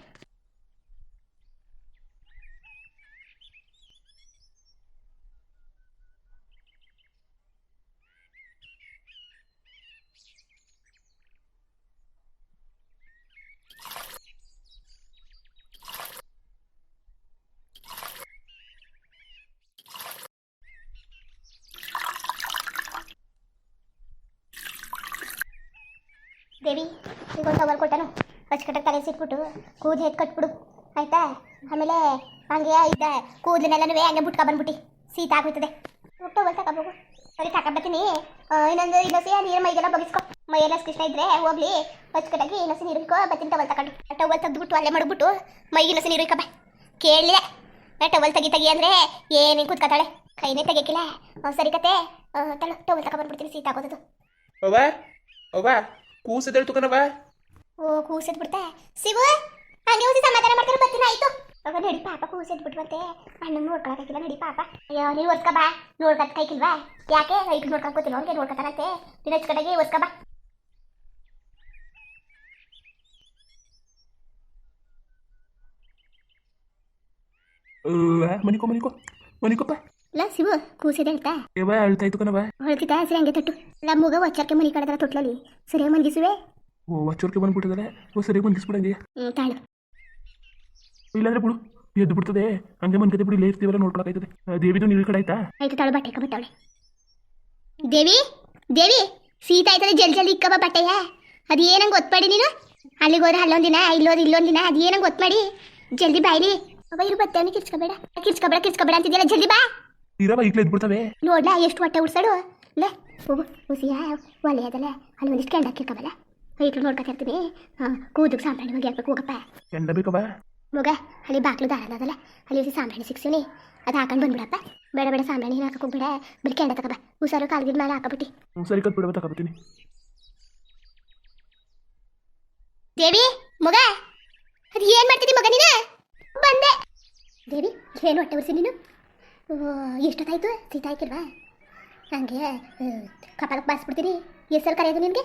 ದೇವಿ ಈಗೊಂದು ಟವಲ್ ಕೊಟ್ಟನು ಹಚ್ಕಟ್ಟಕ್ಕೆ ತಲೆ ಸಿಕ್ಬಿಟ್ಟು ಕೂದಲು ಎತ್ತು ಕಟ್ಬಿಡು ಆಯ್ತಾ ಆಮೇಲೆ ಹಂಗೆ ಇದ್ದ ಕೂದಲನ್ನೆಲ್ಲನೂ ಹಂಗೆ ಬುಟ್ಕ ಬಂದ್ಬಿಟ್ಟು ಶೀತ ಆಗೋಯ್ತದೆ ಟವಲ್ ತಗೋಬೇಕು ಸರಿ ತಗೊಂಬತ್ತೀನಿ ಇನ್ನೊಂದು ನೀರು ಮೈಗೆಲ್ಲ ಬಗಿಸ್ಕೊ ಮೈಯೆಲ್ಲ ಕೃಷ್ಣ ಇದ್ರೆ ಹೋಗ್ಲಿ ಹಚ್ಕಟ್ಟಾಗಿ ಇನ್ನೊಸಿ ನೀರು ಇಕ್ಕೋ ಬತ್ತೀನಿ ಟವಲ್ ತಗೊಂಡು ಟವಲ್ ತೆಗೆದ್ಬಿಟ್ಟು ಅಲ್ಲೇ ಮಾಡಿಬಿಟ್ಟು ಮೈಗೆ ಇನ್ನೊಸಿ ನೀರು ಇಕ್ಕಬ ಕೇಳಲಿಲ್ಲ ಟವಲ್ ತೆಗಿ ಅಂದರೆ ಏನೇನು ಕೂತ್ಕೊತಾಳೆ ಕೈನೇ ತೆಗಿಯಕ್ಕಿಲ್ಲ ಸರಿ ಕತೆ ತಳು ಟವಲ್ ತಗೊಂಡ್ಬಂದ್ಬಿಡ್ತೀನಿ ಶೀತ ಆಗೋದು ಅವ್ವ ಅವ್ವ ಕೂಸಿದಳು ತುಕನವ ಓ ಕೂಸೆದ್ ಬಿಡ್ತಾ ಶಿವು ಹಂಗೆ ಹೋಗಿ ಸಮಾಧಾನ ಮಾಡ್ತಾರೆ ಬರ್ತೀನಿ ಆಯ್ತು ಅವಾಗ ನಡಿ ಪಾಪ ಕೂಸೆದ್ ಬಿಟ್ವಂತೆ ಅಣ್ಣ ನೋಡ್ಕೊಳಕ್ಕಿಲ್ಲ ನಡಿ ಪಾಪ ಅಯ್ಯೋ ನೀವು ಒರ್ಸ್ಕ ಬಾ ನೋಡ್ಕೊತ್ ಕೈಕಿಲ್ವಾ ಯಾಕೆ ಐಕ್ ನೋಡ್ಕೊಂಡ್ ಕೂತಿಲ್ಲ ಅವ್ನಿಗೆ ನೋಡ್ಕೊತಾನಂತೆ ನೀನು ಹಚ್ಕಡೆಗೆ ಒರ್ಸ್ಕ ಬಾ ಮನಿಕೋ ಮನಿಕೋ ಮನಿಕೋಪ್ಪ ಇಲ್ಲ ಶಿವು ಕೂಸಿದೆ ಹೇಳ್ತಾ ಯವ ಅಳ್ತಾಯ್ತು ಕಣವ ಹೊಳ್ತಿದ್ದ ಸರಿ ಹಂಗೆ ತಟ್ಟು ಇಲ್ಲ ಮೂಗ ಒಚ್ಚರ್ಕೆ ಮನಿ ಕಡದ್ರ ತೊಟ್ಲಲ್ಲಿ ಸರಿಯಾಗಿ ಮನ್ಗಿಸುವೆ ಓ ವಚ್ಚೋರ್ಕೆ ಬಂದ್ಬಿಟ್ಟಿದ್ದಾರೆ ಓ ಸರಿ ಮನ್ಗಿಸ್ಬಿಡಂಗೆ ತಾಳು ಇಲ್ಲಾಂದ್ರೆ ಬಿಡು ಎದ್ದು ಬಿಡ್ತದೆ ಹಂಗೆ ಮನ್ಕತೆ ಬಿಡಿ ಇಲ್ಲೇ ಇರ್ತೀವಲ್ಲ ನೋಡ್ಕೊಳಕಾಯ್ತದೆ ದೇವಿದು ನೀರು ಕಡೆ ಆಯ್ತಾ ಆಯ್ತು ತಾಳು ಬಟ್ಟೆ ಕಬತ್ತವಳೆ ದೇವಿ ದೇವಿ ಸೀತ ಆಯ್ತದೆ ಜಲ್ದಿ ಇಕ್ಕಬ ಬಟ್ಟೆಯ ಅದು ಏನಂಗೆ ಒತ್ಪಾಡಿ ನೀನು ಅಲ್ಲಿಗೆ ಹೋದ್ರೆ ಅಲ್ಲೊಂದಿನ ಇಲ್ಲೊಂದಿನ ಅದು ಏನಂಗೆ ಒತ್ಮಾಡಿ ಜಲ್ದಿ ಬಾಯ್ಲಿ ಅವ ಇರು ಬಟ್ಟೆವನ್ನ ಕಿರ್ಚ್ಕೊಬೇಡ ಅಂತಿದ್ಯಲ್ಲ ಜಲ್ದಿ ಬಾ ಇರವ ಈಗಲೇ ಎದ್ಬಿಡ್ತವೆ ನೋಡ್ಲಾ ಎಷ್ಟು ಹೊಟ್ಟೆ ಉಡ್ಸಾಡು ಲೇ ಹೋಗು ಹುಸಿಯ ಒಲೆ ಅದಲ್ಲ ಅಲ್ಲಿ ಒಂದಿಷ್ಟು ಕೆಂಡ ಹಾಕಿರ್ಕಬಲ್ಲ ಐಕ್ಳು ನೋಡ್ಕೊತಿರ್ತೀನಿ ಕೂದಕ್ಕೆ ಸಾಂಬ್ರಾಣಿ ಹೋಗಿ ಹಾಕ್ಬೇಕು ಹೋಗಪ್ಪ ಎಂಡ ಬೇಕವ ಮಗ ಅಲ್ಲಿ ಬಾಕ್ಲು ದಾರ ಅದಲ್ಲ ಅಲ್ಲಿ ಸಾಂಬ್ರಾಣಿ ಸಿಕ್ಸಿನಿ ಅದು ಹಾಕೊಂಡು ಬಂದ್ಬಿಡಪ್ಪ ಬೇಡ ಸಾಂಬ್ರಾಣಿ ಹಾಕಕ್ಕೆ ಹೋಗ್ಬೇಡ ಬರೀ ಕೆಂಡ ತಗೋಬ ಹುಷಾರು ಕಾಲ್ಗಿದ ಮೇಲೆ ಹಾಕಬಿಟ್ಟು ಸರಿ ಕತ್ ಬಿಡವ ತಗೋತೀನಿ ದೇವಿ ಮಗ ಅದು ಏನು ಮಾಡ್ತಿದ್ದಿ ಮಗ ನೀನು ಬಂದೆ ದೇವಿ ಏನು ಹೊಟ್ಟೆ ಉರ್ಸಿ ನೀನು ಎಷ್ಟೊತ್ತಾಯ್ತು ಸೀತ ಹಾಕಿಲ್ವಾ ಹಂಗೆ ಕಪಾಲಕ್ಕೆ ಬಾರಿಸ್ಬಿಡ್ತೀನಿ ಎಷ್ಟಲ್ಲಿ ಕರೆಯೋದು ನಿನಗೆ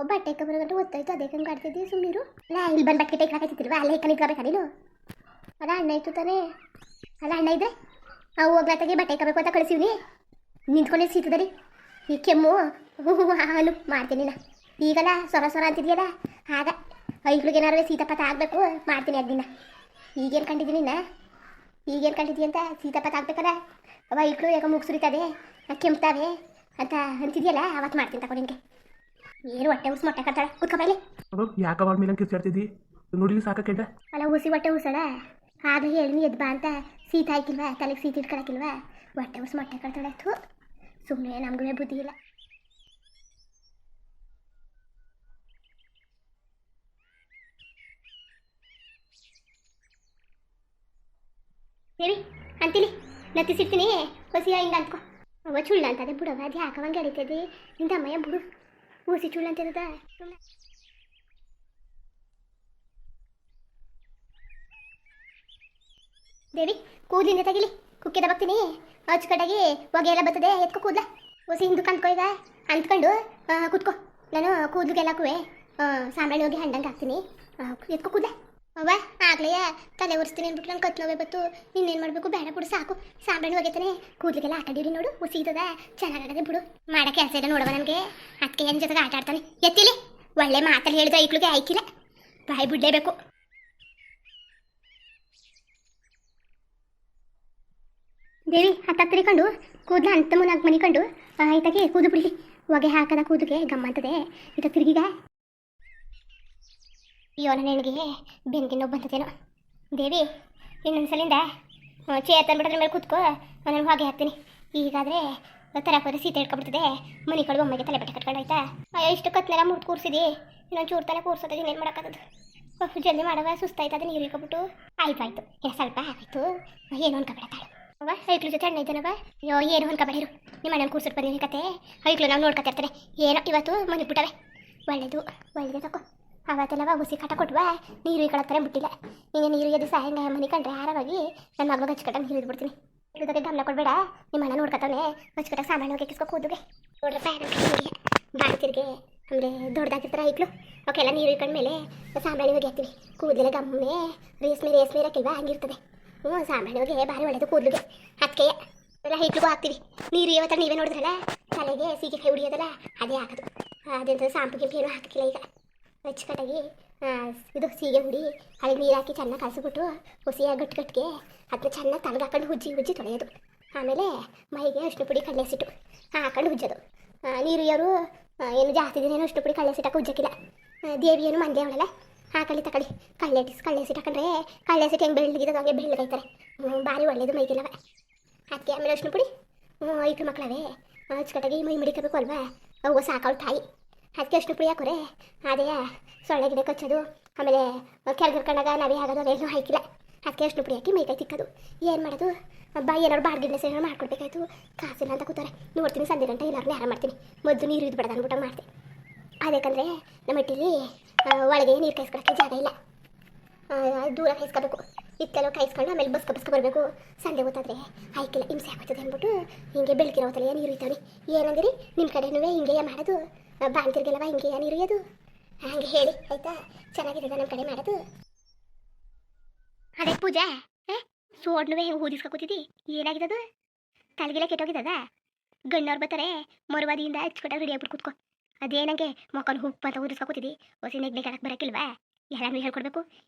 ಬಟ್ಟೆ ಕಬರಗಂಟು ಓದ್ತಾಯ್ತು ಅದೇ ಕಂಗೆ ಆಡ್ತಿದ್ದಿ ಸುಮ್ಮನಿರು ಅಲ್ಲ ಇಲ್ಲಿ ಬಂದು ಬಟ್ಟೆ ಇಟ್ಕಾಕತ್ತಿರ್ವಾ ಅಲ್ಲೇ ಇಟ್ಕೋಬೇಕಾ ನೀನು ಅಲ್ಲ ಅಣ್ಣ ಇತ್ತು ತಾನೇ ಅಲ್ಲ ಅಣ್ಣ ಇದ್ರೆ ಅವು ಹೋಗ್ಲಾತಾಗೆ ಬಟ್ಟೆ ಇಕ್ಕಬೇಕು ಅಂತ ಕಳಿಸಿವ್ನಿ ನಿಂತ್ಕೊಂಡೆ ಸೀತದಲ್ಲಿ ಈ ಕೆಮ್ಮು ಹಾಲು ಮಾಡ್ತೀನಿ ನಾ ಈಗಲ್ಲ ಸೊರ ಅಂತಿದ್ಯಲ್ಲ ಆಗ ಐಕ್ಳಿಗೇನಾರು ಸೀತಾಪಥ ಆಗಬೇಕು ಮಾಡ್ತೀನಿ ಅದನ್ನ ಈಗೇನು ಕಂಡಿದ್ದೀನಿ ನಾ ಈಗೇನು ಕಂಡಿದ್ದೀ ಅಂತ ಸೀತಾಪಥ ಆಗ್ಬೇಕಲ್ಲ ಅವ ಐಕ್ಳು ಯಾಕೆ ಮುಗ್ಸುರಿತದೆ ಕೆಮ್ತಾವೆ ಅಂತ ಅಂತಿದ್ಯಲ್ಲ ಅವತ್ತು ಮಾಡ್ತೀನಿ ತಗೋ ನಿನಗೆ ಏನು ಹೊಟ್ಟೆ ಉಸ್ ಮೊಟ್ಟೆ ಕಟ್ಟಾಳೆ ಕುತ್ಕೊಬೈಲಿ ಯಾಕೆ ಅವಳ ಮೇಲೆ ಕಿರ್ಚಾಡ್ತಿದ್ದಿ ನೋಡಿ ಸಾಕ ಕೆಡ್ಡ ಅಲ್ಲ ಹುಸಿ ಹೊಟ್ಟೆ ಉಸಳ ಆಗ ಹೇಳಿ ಎದ್ದು ಬಾ ಅಂತ ಸೀತ ಹಾಕಿಲ್ವಾ, ತಲೆಗೆ ಸೀತ ಇಟ್ಕೊಳಕಿಲ್ವಾ, ಹೊಟ್ಟೆ ಉರ್ಸ್ ಮೊಟ್ಟೆ ಕಳ್ತಾಳಾಯ್ತು. ಸುಮ್ಮನೆ ನಮಗೂ ಬುದ್ಧಿ ಇಲ್ಲ. ದೇವಿ ಅಂತೀನಿ ನತ್ತಿಸಿರ್ತೀನಿ ಹೊಸಿಯ ಹಿಂಗೆ ಅಂದ್ಕೊ. ಅವ ಚುಳ್ಳ ಅಂತದೆ ಬಿಡವ, ಅದು ಯಾಕವಂಗೆ ಅಡಿತದೆ ನಿಂದ ಅಮ್ಮಯ್ಯ ಬಿಡು. ಊಸಿ ಚುಳ್ಳ ಅಂತದ ಸುಮ್ಮನೆ. ದೇವಿ ಕೂದಲಿಂದ ತೆಗಿಲಿ, ಕುಕ್ಕಿದ ಬರ್ತೀನಿ ಅಚ್ಚುಕಟ್ಟಾಗಿ ಹೊಗೆ ಎಲ್ಲ ಬರ್ತದೆ. ಎತ್ಕೊ ಕೂದಲ ಹೊಸಿ ಹಿಂದಕ್ಕೆ ಅಂದ್ಕೊ. ಈಗ ಅಂದ್ಕೊಂಡು ಕುತ್ಕೊ. ನಾನು ಕೂದಲಿಗೆಲ್ಲಕ್ಕೂ ಸಾಂಬ್ರಾಣಿ ಹೋಗಿ ಹಂಡಂಗೆ ಹಾಕ್ತೀನಿ. ಎತ್ಕೊ ಕೂದಲ. ಅವ್ವ ಆಗ್ಲೇ ತಲೆ ಒರೆಸ್ತೀನಿ ಅಂದ್ಬಿಟ್ಟು ನಾನು ಕತ್ ನೋವೇ ಬತ್ತು. ಇನ್ನೇನು ಮಾಡಬೇಕು, ಬೇಡ ಬಿಡು ಸಾಕು. ಸಾಂಬ್ರಾಣಿ ಹೋಗೈತಾನೆ, ಕೂದಲಿಗೆಲ್ಲ ಆಟ ಆಡಿರಿ ನೋಡು, ಉಸಿತದ ಚೆನ್ನಾಗದೆ ಬಿಡು. ಮಾಡೋ ಕೆಲಸ ಇಲ್ಲ ನೋಡುವ ನನಗೆ. ಅದಕ್ಕೆ ಏನು ಜೊತೆಗೆ ಆಟ ಆಡ್ತಾನೆ. ಎತ್ತಿಲಿ ಒಳ್ಳೆ ಮಾತಲ್ಲಿ ಹೇಳಿದ ಐಕ್ಳಿಗೆ ಆಯ್ಕಿಲ್ಲ, ಬಾಯಿ ಬಿಡಲೇಬೇಕು. ದೇವಿ ಹತ್ತಿರಿಕೊಂಡು ಕೂದಲ ಅಂತ ಮುನ್ನಾಗ ಮನಿಕೊಂಡು ಆಯ್ತಾಗೆ ಕೂದು ಬಿಡಲಿ. ಹೊಗೆ ಹಾಕದ ಕೂದಲಿಗೆ ಗಮ್ಮ ಅಂತದೆ. ಇತ ತಿರುಗಿಗ ಅಯ್ಯೋ ನನ್ನ ಹೆಣ್ಣಿಗೆ ಬೆನ್ನಿಗೆ ನೋವು ಬಂತದೇನೋ. ದೇವಿ ಇನ್ನೊಂದ್ಸಲಿಂದ ಚೇರ್ ತಂದ್ಬಿಟ್ರೆ ಮೇಲೆ ಕೂತ್ಕೋ, ನಾನು ಹೊಗೆ ಹಾಕ್ತೀನಿ. ಈಗಾದರೆ ತರಕ್ಕೆ ಹೋದ್ರೆ ಸೀತೆ ಹಿಡ್ಕೊಬಿಡ್ತದೆ. ಮನೆ ಕಡೆ ಒಮ್ಮೆಗೆ ತಲೆ ಬಟ್ಟೆ ಕಟ್ಕೊಂಡು ಆಯ್ತಾ. ಅಯ್ಯೋ ಇಷ್ಟು ಕತ್ನೆಲ್ಲ ಮುಟ್ಟು ಕೂರಿಸಿದಿ, ಇನ್ನೊಂದು ಚೂರು ತಲೆ ಕೂರ್ಸೋದು ಇನ್ನೇನು ಮಾಡೋಕ್ಕಾಗದು. ಜಲ್ದಿ ಮಾಡವ, ಸುಸ್ತಾಯ್ತದೆ. ನೀರು ಇಳ್ಕೊಬಿಟ್ಟು ಆಯ್ತು ಆಯಿತು, ಏನೋ ಸ್ವಲ್ಪ ಆಯಿತು, ಏನು ಅನ್ಕೊಬೇಡತ್ತಾಳು. ಅವ ಐಕ್ಳು ಜೊತೆ ಅಣ್ಣ ಇದ್ದಾನವ. ಅಯ್ಯೋ ಏನು ಅನ್ಕೊಬೇಡಿರು, ನಿಮ್ಮ ಮನೇಲಿ ಕೂರ್ಸಿಟ್ಟು ಬಂದಿನಿ ಕತೆ. ಐಕ್ಳು ನಾವು ನೋಡ್ಕೊತಿರ್ತಾರೆ. ಏನೋ ಇವತ್ತು ಮನೆಗೆ ಬಿಟ್ಟವೆ. ಒಳ್ಳೇದು ಒಳ್ಳೇದೇ ತಗೋ. ಅವತ್ತೆಲ್ಲವ ಹುಸಿ ಕಟ್ಟ ಕೊಟ್ವಾ, ನೀರು ಇಳ್ಕೊಳತ್ತಾರೆ ಬಿಟ್ಟಿಲ್ಲ. ಈಗ ನೀರು ಎದ್ದು ಸಾಯಂಗ ಮನೆ ಕಂಡ್ರೆ ಆರಾಮಾಗಿ ನನ್ನ ಮಗಳು ಹಚ್ಕಟ್ಟ ನೀರು ಇದ್ಬಿಡ್ತೀನಿ. ಇಲ್ಲದಕ್ಕೆ ಗಮನ ಕೊಡಬೇಡ. ನಿಮ್ಮ ಮನೆ ನೋಡ್ಕೊತಾನೆ ಹಚ್ಕಟ್ಟ ಸಾಮಾನು ಹೋಗಿ ಕಿಸ್ಕೊ ಕೂದುಗೆ ನೋಡ್ರಪ್ಪ. ನನಗೆ ಬಾಡಿ ತಿರುಗಿ ಅಂದರೆ ದೊಡ್ಡದಾಗಿರ್ತಾರೆ ಐಕ್ಳು, ಅವಕ್ಕೆಲ್ಲ ನೀರು ಇಳ್ಕೊಂಡ್ಮೇಲೆ ಸಾಂಬ್ರಾಣಿ ಹೋಗಿ ಹಾಕ್ತೀವಿ. ಕೂದಲೆಲ್ಲ ಗಮ್ಮೆ ರೇಸ್ಮೆ ರೇಸ್ಮೆ ಇರೋಕ್ಕಿಲ್ವಾ, ಹಂಗಿರ್ತದೆ. ಸಾಂಬ್ರಾಣಿ ಹೋಗಿ ಭಾರಿ ಒಳ್ಳೇದು ಕೂದಲಿಗೆ. ಅದಕ್ಕೆ ಎಲ್ಲ ಐಕ್ಳಿಗೂ ಹಾಕ್ತೀವಿ ನೀರು. ಇವತ್ತು ನೀವೇ ನೋಡಿದ್ರಲ್ಲ, ತಲೆಗೆ ಸೀಗೆ ಕೈ ಹೊಡಿಯೋದಲ್ಲ ಅದೇ ಹಾಕೋದು. ಅದಂತ ಸಾಂಪು ಗಿಂಪು ಏನೂ ಹಾಕಿಲ್ಲ. ಈಗ ಅಚ್ಚುಕಟ್ಟಾಗಿ ಇದು ಸೀಗೆ ಹುಡಿ ಅದಕ್ಕೆ ನೀರು ಹಾಕಿ ಚೆನ್ನಾಗಿ ಕಲಸಿಬಿಟ್ಟು ಹುಸಿಯ ಗಟ್ಟಿಗೆ ಅದನ್ನ ಚೆನ್ನಾಗಿ ತಲೆಗೆ ಹಾಕೊಂಡು ಉಜ್ಜಿ ತೊಳೆಯೋದು. ಆಮೇಲೆ ಮೈಗೆ ಅಷ್ಟು ಪುಡಿ ಕಡಲೆಸಿಟ್ಟು ಹಾಕೊಂಡು ಉಜ್ಜೋದು. ನೀರು ಏನು ಜಾಸ್ತಿ ದಿನ ಅಷ್ಟು ಪುಡಿ ಕಡಲೆಸಿಟ್ಟು ಉಜ್ಜಕ್ಕಿಲ್ಲ. ದೇವಿ ಏನು ಮಂದೆ ಅವಳಲ್ಲ, ಹಾಕಳಿ ತಗೊಳ್ಳಿ ಕಡಲೆಸಿಟ್ಟು ಹಾಕೊಂಡ್ರೆ ಕಡಲೆಸಿಟ್ಟು ಹೆಂಗೆ ಬೆಳ್ಳಗಿದ್ದು ಹಂಗೆ ಬೆಳ್ಳಗೈತಾರೆ. ಭಾರಿ ಒಳ್ಳೇದು ಮೈಗೆಲ್ಲವ. ಅದಕ್ಕೆ ಆಮೇಲೆ ಅಷ್ಟು ಪುಡಿ ಐಕ್ಳು ಮಕ್ಕಳವೇ ಅಚ್ಚುಕಟ್ಟಾಗಿ ಮೈ ಮಡಿಕಬೇಕು ಅಲ್ವಾ, ಅವು ಸಾಕವಳು ತಾಯಿ. ಅದಕ್ಕೆ ಅಷ್ಟು ಪುಡಿ ಹಾಕೋರೆ ಅದೇ ಸೊಳ್ಳೆ ಗಿಡ ಕಚ್ಚೋದು. ಆಮೇಲೆ ಕೆಳಗಿರ್ಕೊಂಡಾಗ ನಾವೇ ಆಗೋದು ಅದೇನು ಹಾಕಿಲ್ಲ. ಅದಕ್ಕೆ ಅಷ್ಟು ಪುಡಿ ಹಾಕಿ ಮೈಕೈ ತಿಕ್ಕೋದು. ಏನು ಮಾಡೋದು, ಹಬ್ಬ ಏನಾದ್ರು ಬಾರ್ಗಿಡ್ನೆಸ್ ಏನಾರು ಮಾಡ್ಕೊಡ್ಬೇಕಾಯ್ತು. ಕಾಸಿಲ್ಲ ಅಂತ ಕೂತಾರೆ. ನೋಡ್ತೀನಿ ಸಂಜೆ ಗಂಟೆ ಎಲ್ಲರೂ ಆರಾಮ ಮಾಡ್ತೀನಿ. ಮೊದಲು ನೀರು ಇದ್ದು ಬಿಡೋದು ಅಂದ್ಬಿಟ್ಟು ಮಾಡ್ತೀನಿ. ಅದಕ್ಕಂದರೆ ನಮ್ಮ ಹಟ್ಟಿಲಿ ಒಳಗೆ ನೀರು ಕಾಯಿಸ್ಕೊಳಕ್ಕೆ ಜಾಗ ಇಲ್ಲ, ದೂರ ಕಾಯಿಸ್ಕೋಬೇಕು. ಇತ್ತೆಲ್ಲ ಕಾಯಿಸ್ಕೊಂಡು ಆಮೇಲೆ ಬಸ್ಕ ಬರಬೇಕು. ಸಂಜೆ ಗೊತ್ತಾದರೆ ಆಯ್ಕಿಲ್ಲ, ಹಿಂಸೆ ಆಗ್ತದೆ ಅಂದ್ಬಿಟ್ಟು ಹಿಂಗೆ ಬೆಳಕಿರೋ ಹೊತ್ತಲ್ಲ ನೀರು ಇರ್ತಾವೆ. ಏನಂದಿರಿ ನಿಮ್ಮ ಕಡೆನೂ ಹಿಂಗೆ ಮಾಡೋದು, ಬಾಂತಿರ್ಗೆಲ್ಲವ ಹಿಂಗೆ ನೀರು ಇರೋದು ಹಂಗೆ ಹೇಳಿ ಆಯ್ತಾ. ಚೆನ್ನಾಗಿದೆ ನಮ್ಮ ಕಡೆ ಮಾಡೋದು. ಅದೇ ಪೂಜಾ ಸೋಡ್ನುವೆ ಹೆಂಗೆ ಊದಿಸ್ಕೊತಿದ್ದಿ, ಏನಾಗಿದ್ದದು? ತಲೆಗೆಲ್ಲ ಕೆಟ್ಟೋಗಿದ್ದದ? ಗಣ್ಣವ್ರು ಬರ್ತಾರೆ ಮರುವಾದಿಯಿಂದ ಹಚ್ಕೊಟ್ಟಾಗ ರೆಡಿ ಆಗ್ಬಿಟ್ಟು ಕೂತ್ಕೊ. ಅದೇನಂಗೆ ಮೊಕ್ಕಲು ಉಪ್ಪು ಅಂತ ಊದಿಸ್ಕೊತಿದ್ದಿ, ಹೊಸಿ ನೆಗ್ನೆ ಕಾಣಕ್ಕೆ ಬರೋಕ್ಕಿಲ್ವಾ? ಎಲ್ಲನೂ ಹೇಳ್ಕೊಡ್ಬೇಕು.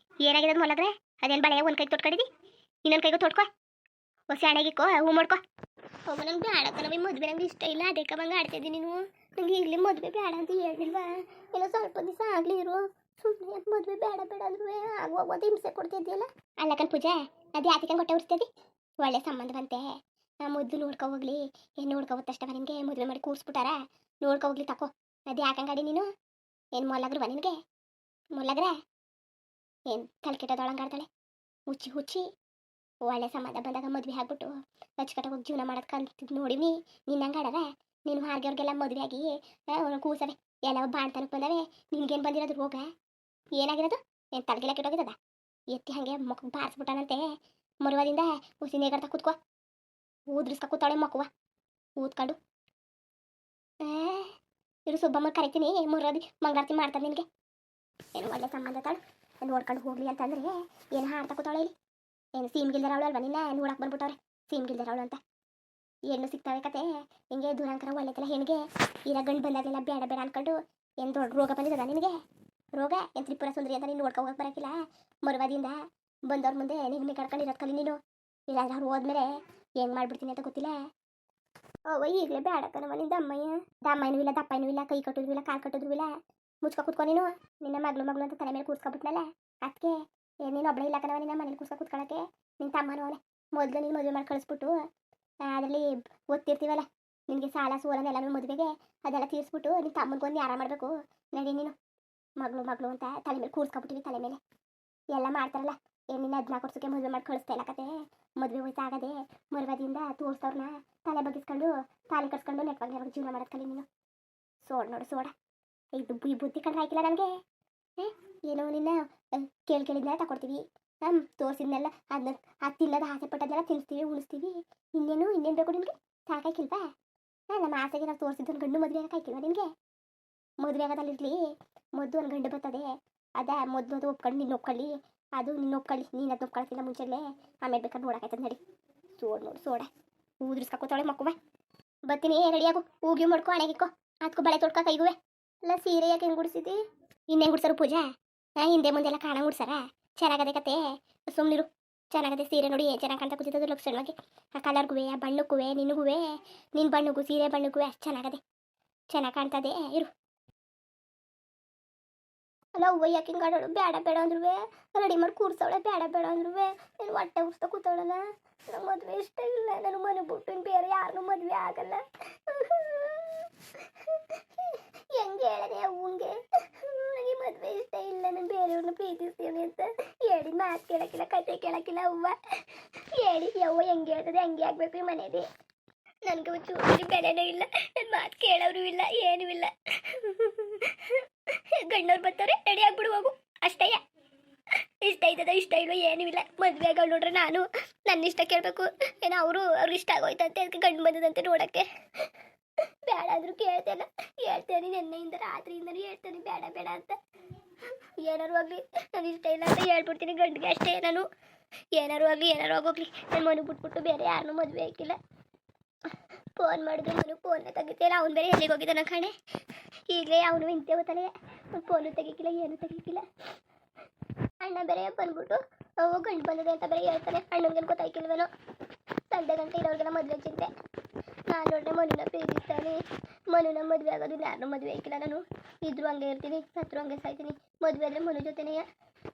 ಏನಾಗಿರೋದು ಮೊಲಗ್ರೆ? ಅದೇನು ಬಳೆ ಒಂದು ಕೈಗೆ ತೊಟ್ಕೊಂಡಿದ್ದಿ, ಇನ್ನೊಂದು ಕೈಗೂ ತೊಟ್ಕೊ. ಹೊಸಿ ಹಣೆಗಿಕ್ಕೋ, ಹೂ ಮಾಡ್ಕೊ. ಅಮ್ಮ ನಂಗೆ ಬೇಡ ಕಣವಿ, ಮದುವೆ ನಂಗೆ ಇಷ್ಟ ಇಲ್ಲ. ಅದಕ್ಕೆ ಬಂಗೆ ಆಡ್ತಿದ್ದಿ ನೀನು. ನಂಗೆ ಈಗಲೇ ಮದುವೆ ಬೇಡ ಅಂತ ಹೇಳಿಲ್ವಾ? ಏನೋ ಸ್ವಲ್ಪ ದಿವಸ ಆಗಲಿ ಇರು. ಸುಮ್ಮನೆ ಮದುವೆ ಬೇಡ ಅಂದ್ರೂ ಆಗುವಾಗ ಹಿಂಸೆ ಕೊಡ್ತಿದ್ಯಲ್ಲ. ಅಲ್ಲಕನ್ ಪೂಜೆ, ಅದು ಯಾತಿಕಂಗೆ ಹೊಟ್ಟೆ ಉರ್ಸ್ತದಿ? ಒಳ್ಳೆ ಸಂಬಂಧ ಬಂತೆ, ಮೊದಲು ನೋಡ್ಕೊ ಹೋಗ್ಲಿ. ಏನು ನೋಡ್ಕೊ ಹೋಗ್ತಷ್ಟವ ನಿನಗೆ ಮದುವೆ ಮಾಡಿ ಕೂರಿಸ್ಬಿಟ್ಟಾರ, ನೋಡ್ಕೊ ಹೋಗ್ಲಿ ತಕೋ. ಅದು ಯಾಕಂಗಾಡಿ ನೀನು? ಏನು ಮೊಲಗ್ರವ ನಿನಗೆ? ಮೊಲಗ್ರ ಏನು ತಲೆ ಕೆಟ್ಟದೊಳಂಗೆ ಆಡ್ತಾಳೆ ಹುಚ್ಚಿ. ಒಳ್ಳೆ ಸಂಬಂಧ ಬಂದಾಗ ಮದುವೆ ಆಗ್ಬಿಟ್ಟು ಅಚ್ಚುಕಟ್ಟಾಗಿ ಹೋಗಿ ಜೀವನ ಮಾಡೋದು ಕಲ್ತಿದ್ದು ನೋಡಿವಿ. ನಿನ್ನಂಗೆ ಆಡವ ನೀನು ಹಾರ್ಗೆವ್ರಿಗೆಲ್ಲ ಮದುವೆ ಆಗಿ ಕೂಸವೆ ಎಲ್ಲ ಬಾಣ್ತನಕ್ಕೆ ಬಂದವೆ. ನಿನ್ಗೇನು ಬಂದಿರೋದು ರೋಗ? ಏನಾಗಿರೋದು? ಏನು ತಲೆಗೆಲ್ಲ ಕೆಟ್ಟೋಗಿದ್ದದ? ಎತ್ತಿ ಹಾಗೆ ಮಕ್ಕ ಬಾರಿಸ್ಬಿಟ್ಟಾನಂತೆ ಮರುವಾದಿಂದ ಹುಸಿ ನೇಗಡ್ತಾ ಕೂತ್ಕೋ. ಊದ್ರಿಸ್ಕೊ ಕೂತಾಳೆ ಮಕ್ಕವ ಊದ್ಕೊಂಡು. ಇರು ಸುಬ್ಬಮ್ಮ ಕರಿತೀನಿ, ಮುರ್ರಾದಿ ಮಂಗಳಾರತಿ ಮಾಡ್ತಾನೆ ನಿನಗೆ. ಏನು ಒಳ್ಳೆ ಸಂಬಂಧ ತಾಳು ನೋಡ್ಕೊಂಡು ಹೋಗ್ಲಿ ಅಂತಂದ್ರೆ ಏನು ಹಾಡ್ತಾ ಕೂತಾಳೆ ಇಲ್ಲಿ. ಏನು ಸೀಮ್ಗಿಲ್ದಾರ ಅವಳು ಅಲ್ವಾ ನಿನ್ನ ನೋಡಕ್ಕೆ ಬಂದ್ಬಿಟ್ಟವ್ರೆ ಸೀಮ್ಗಿಲ್ದಾರ ಅವಳು ಅಂತ. ಹೆಣ್ಣು ಸಿಗ್ತಾವೆ ಕತೆ ಹಿಂಗೆ ದೂರಾಂಕರ ಒಳ್ಳೆತಲ್ಲ ಹೆಣ್ಣಿಗೆ. ಇರೋ ಗಂಡು ಬಂದಾಗೆಲ್ಲ ಬೇಡ ಅನ್ಕೊಂಡು ಏನು ದೊಡ್ಡ ರೋಗ ಬಂದಿದ್ದದ ನಿನಗೆ? ರೋಗ ಏನು ತ್ರಿಪುರ ಸುಂದರಿ ಅಂತ ನೀನು ನೋಡ್ಕೊ ಹೋಗಕ್ಕೆ ಬರೋಕ್ಕಿಲ್ಲ. ಮರುವಾದಿಯಿಂದ ಬಂದವ್ರ ಮುಂದೆ ನಿನ್ನೆ ಕಡ್ಕೊಂಡು ಇರೋದು ಕಲಿ ನೀನು. ಇಲ್ಲಾಂದ್ರೆ ಅವ್ರು ಹೋದ್ಮೇಲೆ ಹೆಂಗೆ ಮಾಡ್ಬಿಡ್ತೀನಿ ಅಂತ ಗೊತ್ತಿಲ್ಲ. ಓ ಈಗಲೇ ಬೇಡ ಕಣವ ನಿಂದ ದಮ್ಮಯ್ಯನೂ ಇಲ್ಲ ದಪ್ಪಯ್ಯನೂ ಇಲ್ಲ, ಕೈ ಕಟ್ಟಿದ್ರು ಇಲ್ಲ ಕಾಲು ಕಟ್ಟಿದ್ರು ಇಲ್ಲ. ಮುಚ್ಕೊ ಕೂತ್ಕೊ ನೀನು. ನಿನ್ನ ಮಗಳು ಅಂತ ತಲೆ ಮೇಲೆ ಕೂರ್ಸ್ಕೊಬಿಟ್ನಲ್ಲ ಅದಕ್ಕೆ ನೀನು ಒಬ್ಬಳೇ ಇಲ್ಲ ಕಣವ ನಿನ್ನ ಮನೇಲಿ ಕೂತ್ಕೊಳ್ಳೋಕ್ಕೆ ನಿನ್ನ ತಮ್ಮನೂ ಅವನೇ ಮೊದಲು ನೀನು ಮದುವೆ ಮಾಡಿ ಕಳಿಸ್ಬಿಟ್ಟು ಅದರಲ್ಲಿ ಓದ್ತಿರ್ತೀವಲ್ಲ ನಿನಗೆ ಸಾಲ ಸೋಲನೆಲ್ಲನೂ ಮದುವೆಗೆ ಅದೆಲ್ಲ ತೀರಿಸ್ಬಿಟ್ಟು ನಿನ್ನ ತಮ್ಮನಿಗೊಂದು ಆರಾಮ ಮಾಡಬೇಕು ನಡಿ ನೀನು ಮಗಳು ಮಗಳು ಅಂತ ತಲೆ ಮೇಲೆ ಕೂರ್ಸ್ಕೊಬಿಟ್ಟಿವಿ ತಲೆ ಮೇಲೆ ಎಲ್ಲ ಮಾಡ್ತಾರಲ್ಲ ನಿನ್ನ 14 ವರ್ಷಕ್ಕೆ ಮದುವೆ ಮಾಡಿ ಕಳಿಸ್ತಾ ಇಲ್ಲ ಕತೆ ಮದುವೆ ಹೋಯ್ತಾ ಆಗದೆ ಮರುವಾದಿಂದ ತೋರಿಸ್ತವ್ರನ್ನ ತಲೆ ಬಗ್ಗಿಸ್ಕೊಂಡು ತಾಲಿ ಕಟ್ಸ್ಕೊಂಡು ನೆಟ್ವಾಗ ಜೀವನ ಮಾಡೋದು ಕಲಿ ನೀನು ನೋಡು ಸೋಡ ಇದು ಈ ಬುದ್ಧಿ ಕಂಡ್ರೆ ಆಯ್ಕಿಲ್ಲ ನನಗೆ ಏನೋ ನಿನ್ನ ಕೇಳಿದ್ನೆಲ್ಲ ತಗೊಡ್ತೀವಿ ತೋರಿಸಿದ್ನೆಲ್ಲ ಅದನ್ನ ಅದು ತಿನ್ನೋದು ಆಸೆ ಪಟ್ಟದೆಲ್ಲ ತಿನ್ನಿಸ್ತೀವಿ ಉಳಿಸ್ತೀವಿ ಇನ್ನೇನು ಬೇಕು ನಿನಗೆ ಸಾಕಾಯ್ಕಿಲ್ವಾ ನಮ್ಮ ಆಸೆಗೆ ನಾವು ತೋರಿಸಿದ್ದು ಗಂಡು ಮದುವೆ ಆಗೋಕ್ಕಾಯ್ಕಿಲ್ವಾ ನಿನಗೆ ಮದುವೆ ಆಗೋದಲ್ಲಿರಲಿ ಮೊದಲು ಒಂದು ಗಂಡು ಬರ್ತದೆ ಅದ ಮೊದಲು ಅದು ಒಪ್ಕೊಂಡು ನಿನ್ನ ಒಪ್ಕೊಳ್ಳಿ ಅದು ನಿನ್ನ ಒಪ್ಕೊಳ್ಳಿ ನೀನು ಅದನ್ನ ಒಪ್ಕೊಳ್ಳೋಕ್ಕಿಂತ ಮುಂಚೆಲೇ ಆಮೇಲೆ ಬೇಕಾದ್ರೆ ನೋಡೋಕ್ಕಾಯ್ತದೆ ನಡಿ ನೋಡು ಸೋಡ ಊದ್ರಿಸ್ಕೊತಾಳೆ ಮಕ್ಕುವ ಬರ್ತೀನಿ ರೆಡಿಯಾಗು ಹೂಗಿ ಮಾಡ್ಕೊ ಹಣೆಗಿಕ್ಕೋ ಅದಕ್ಕೂ ಬಳೆ ತೊಡ್ಕೊ ಕೈಗುವೆ ಅಲ್ಲ ಸೀರೆ ಯಾಕೆ ಹೆಂಗೆ ಗುಡಿಸಿದಿ ಇನ್ನೇನು ಗುಡ್ಸರು ಪೂಜಾ ಹಿಂದೆ ಮುಂದೆಲ್ಲ ಕಾಣ ಗುಡ್ಸಾರ ಚೆನ್ನಾಗದೆ ಕತೆ ಸುಮ್ಮನಿರು ಚೆನ್ನಾಗದೆ ಸೀರೆ ನೋಡಿ ಚೆನ್ನಾಗಿ ಕಾಣ್ತಾ ಕೂತಿದ್ದು ಲಕ್ಷಣವಾಗಿ ಆ ಕಲರ್ಗುವೆ ಆ ಬಣ್ಣಕ್ಕೂ ನಿನಗುವೆ ನಿನ್ನ ಬಣ್ಣಗೂ ಸೀರೆ ಬಣ್ಣಕ್ಕೂ ಅಷ್ಟು ಚೆನ್ನಾಗಿ ಕಾಣ್ತದೆ ಇರು ಅಲ್ಲ ಹೂವ ಯಾಕೆ ಹಿಂಗೆ ಆಡೋಳು ಬೇಡ ಅಂದ್ರೂ ರೆಡಿ ಮಾಡಿ ಕೂರ್ಸವಳೆ ಬೇಡ ಅಂದ್ರೂ ನೀನು ಹೊಟ್ಟೆ ಉರ್ಸ್ತಾ ಕೂತವಳಲ್ಲ ನಂಗೆ ಮದುವೆ ಇಷ್ಟ ಇಲ್ಲ ನಾನು ಮನೆ ಬಿಟ್ಟು ಇನ್ನು ಬೇರೆ ಯಾರನ್ನೂ ಮದುವೆ ಆಗಲ್ಲ ಹೆಂಗೆ ಹೇಳನೆ ಹೂಂಗೆ ನನಗೆ ಮದುವೆ ಇಷ್ಟ ಇಲ್ಲ ನಾನು ಬೇರೆಯವ್ರನ್ನ ಪ್ರೀತಿಸ್ತೀನಿ ಅಂತ ಹೇಳಿ ಮಾತು ಕೇಳೋಕ್ಕಿಲ್ಲ ಕತೆ ಕೇಳೋಕ್ಕಿಲ್ಲ ಹೂವ ಹೇಳಿ ಯವ್ವ ಹೆಂಗೆ ಹೇಳ್ತದೆ ಹಂಗೆ ಆಗಬೇಕು ಈ ಮನೇಲಿ ನನಗೆ ಒಂಚೂರು ಬೆಲೆನೂ ಇಲ್ಲ ನನ್ನ ಮಾತು ಕೇಳೋರು ಇಲ್ಲ ಏನೂ ಇಲ್ಲ ಗಂಡವ್ರು ಬರ್ತಾರೆ ರೆಡಿ ಆಗ್ಬಿಡು ಹೋಗು ಅಷ್ಟೇ ಇಷ್ಟ ಐತದ ಇಷ್ಟ ಇಲ್ವ ಏನೂ ಇಲ್ಲ ಮದುವೆ ಆಗ ನೋಡ್ರೆ ನಾನು ನನ್ನ ಇಷ್ಟ ಕೇಳಬೇಕು ಏನೋ ಅವ್ರಿಗೆ ಇಷ್ಟ ಆಗೋಯ್ತಂತೆ ಅದಕ್ಕೆ ಗಂಡು ಬಂದದಂತೆ ನೋಡೋಕ್ಕೆ ಬೇಡ ಅಂದರೂ ಹೇಳ್ತೇನೆ ನೆನ್ನೆಯಿಂದ ರಾತ್ರಿಯಿಂದನೂ ಹೇಳ್ತೇನೆ ಬೇಡ ಅಂತ ಏನಾರು ಆಗಲಿ ನಾನು ಇಷ್ಟ ಇಲ್ಲ ಅಂತ ಹೇಳ್ಬಿಡ್ತೀನಿ ಗಂಡಿಗೆ ಅಷ್ಟೇ ನಾನು ಏನಾರು ಆಗೋಗ್ಲಿ ನನ್ನ ಮನೆ ಬಿಟ್ಬಿಟ್ಟು ಬೇರೆ ಯಾರನ್ನೂ ಮದುವೆ ಹಾಕಿಲ್ಲ ಫೋನ್ ಮಾಡಿದ್ರೆ ಮನು ಫೋನ್ನ ತೆಗಿತಿಲ್ಲ ಅವ್ನು ಬೇರೆ ಎಲ್ಲಿಗೆ ಹೋಗಿದ್ದಾನ ಕಣೆ ಈಗಲೇ ಅವನು ಇಂತೆ ಹೋಗ್ತಾನೆ ಫೋನು ತೆಗಿಕಿಲ್ಲ ಏನು ತೆಗಿಕಿಲ್ಲ ಅಣ್ಣ ಬೇರೆ ಬಂದ್ಬಿಟ್ಟು ಗಂಡು ಬಂದಿದೆ ಅಂತ ಬೇರೆ ಹೇಳ್ತಾನೆ ಅಣ್ಣನಿಗೆ ಗೊತ್ತಾಯ್ಕಿಲ್ವೇನೋ ತಂದೆ ಗಂಟೆ ಇರೋರಿಗೆಲ್ಲ ಮದುವೆ ಚಿಂತೆ ನಾನು ನೋಡ್ರೆ ಮನುನ ಪ್ರೀತಿಸ್ತಾನೆ ಮನುನ ಮದುವೆ ಆಗೋದಿಲ್ಲ ಯಾರನ್ನೂ ಮದುವೆ ಹಾಕಿಲ್ಲ ನಾನು ಇದ್ರು ಹಂಗೆ ಇರ್ತೀನಿ ಸತ್ರು ಹಂಗೆ ಸಾಯ್ತೀನಿ ಮದುವೆ ಆದರೆ ಮನು ಜೊತೆನೇ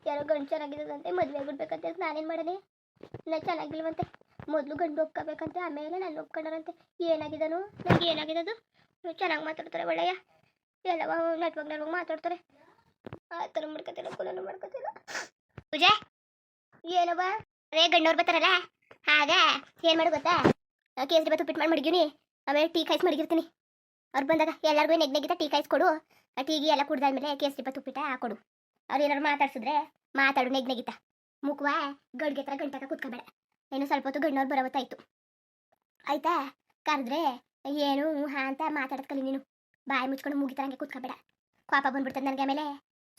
ಯಾರೋ ಗಂಡು ಚೆನ್ನಾಗಿರೋದಂತೆ ಮದುವೆ ಆಗ್ಬಿಡ್ಬೇಕಂತೆ ನಾನೇನು ಮಾಡನೆ ನಾನು ಚೆನ್ನಾಗಿಲ್ವಂತೆ ಮೊದಲು ಗಂಡು ಒಪ್ಕೋಬೇಕಂತೆ ಆಮೇಲೆ ನಾನು ಒಪ್ಕೊಂಡರಂತೆ ಏನಾಗಿದ್ದಾನು ನನಗೆ ಏನಾಗಿದ್ದು ಚೆನ್ನಾಗಿ ಮಾತಾಡ್ತಾರೆ ಒಳ್ಳೆಯ ಎಲ್ಲವ ನೆಟ್ವಾಗ ಮಾತಾಡ್ತಾರೆ ಆ ಥರ ಮಾಡ್ಕೊತಿಲ್ಲ ಕುಲನು ಮಾಡ್ಕೊತಿಲ್ಲ ಪೂಜೆ ಏನವ ಗಂಡವ್ರು ಬರ್ತಾರಲ್ಲ ಆಗ ಏನು ಮಾಡು ಗೊತ್ತಾ ಕೇಸರಿ ಬತ್ತು ಉಪ್ಪಿಟ್ಟು ಮಾಡಿ ಮಡಗಿವ್ನಿ ಆಮೇಲೆ ಟೀ ಕಾಯಿಸಿ ಮಡಗಿರ್ತೀನಿ ಅವ್ರು ಬಂದಾಗ ಎಲ್ಲರಿಗೂ ನೆಗ್ಗಿತ ಟೀ ಕಾಯಿಸಿ ಕೊಡು ಆ ಟೀಗೆ ಎಲ್ಲ ಕುಡ್ದಾದ್ಮೇಲೆ ಕೇಸರಿ ಬತ್ತು ಉಪ್ಪಿಟ್ಟ ಹಾಕೊಡು ಅವ್ರು ಏನಾರು ಮಾತಾಡ್ಸಿದ್ರೆ ಮಾತಾಡು ನೆಗ್ಗಿತ ಮುಖವ ಗಡ್ಗೆ ಹತ್ರ ಗಂಟಕ ಕೂತ್ಕೋಬೇಡ ಏನೋ ಸ್ವಲ್ಪ ಹೊತ್ತು ಗಂಡವ್ರು ಬರೋವತ್ತಾಯ್ತು ಆಯ್ತಾ ಕರೆದ್ರೆ ಏನು ಹಾ ಅಂತ ಮಾತಾಡೋದು ಕಲಿ ನೀನು ಬಾಯಿ ಮುಚ್ಕೊಂಡು ಮುಗಿತಾರ ಹಂಗೆ ಕೂತ್ಕೋಬೇಡ ಕೋಪ ಬಂದ್ಬಿಡ್ತದೆ ನನಗೆ ಆಮೇಲೆ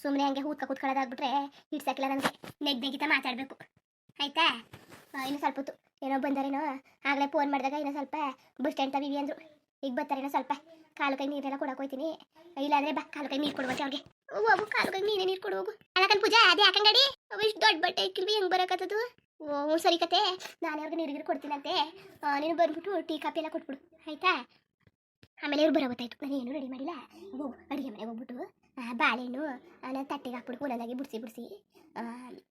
ಸುಮ್ಮನೆ ಹಂಗೆ ಕೂತ್ಕೊಳ್ಳೋದಾಗ್ಬಿಟ್ರೆ ಹಿಡ್ಸಕ್ಕಿಲ್ಲ ನನಗೆ ನೆಗ್ಗಿತ ಮಾತಾಡಬೇಕು ಆಯ್ತಾ ಇನ್ನು ಸ್ವಲ್ಪ ಹೊತ್ತು ಏನೋ ಬಂದಾರೇನೋ ಆಗಲೇ ಫೋನ್ ಮಾಡಿದಾಗ ಇನ್ನೂ ಸ್ವಲ್ಪ ಬಸ್ ಸ್ಟ್ಯಾಂಡ್ ತವಿವಿ ಅಂದರು ಈಗ ಬರ್ತಾರೇನೋ ಸ್ವಲ್ಪ ಕಾಲು ಕೈ ನೀರೆಲ್ಲ ಕೊಡಕ್ಕೆ ಹೋಗ್ತೀನಿ ಇಲ್ಲಾಂದ್ರೆ ಬಾ ಕಾಲು ಕೈ ನೀರು ಕೊಡುವಂತೆ ಅವ್ರಿಗೆ ಹೋಗು ಕಾಲು ಕೈ ನೀನೇ ನೀರು ಕೊಡು ಹೋಗು ಅಲ್ಲಕನ್ ಪೂಜಾ ಅದೇ ಹಾಕಂಗಡಿ ಇಷ್ಟು ದೊಡ್ಡ ಬಟ್ಟೆ ಇಕ್ಕಿಲ್ವಿ ಹೆಂಗೆ ಬರೋಕತ್ತದು ಓ ಸರಿ ಕತೆ ನಾನು ಅವ್ರಿಗೆ ನೀರು ಕೊಡ್ತೀನಂತೆ ನೀನು ಬಂದ್ಬಿಟ್ಟು ಟೀ ಕಾಫಿ ಎಲ್ಲ ಕೊಟ್ಬಿಡು ಆಯ್ತಾ ಆಮೇಲೆ ಇವ್ರು ಬರೋತ್ತಾಯ್ತು ನಾನು ಏನು ರೆಡಿ ಮಾಡಿಲ್ಲ ಹೋಗು ಅಡುಗೆ ಮನೆಗೆ ಹೋಗ್ಬಿಟ್ಟು ಬಾಳೆಹಣ್ಣು ನಾನು ತಟ್ಟೆಗೆ ಹಾಕ್ಬಿಡು ಒಂದೊಂದಾಗಿ ಬಿಡಿಸಿ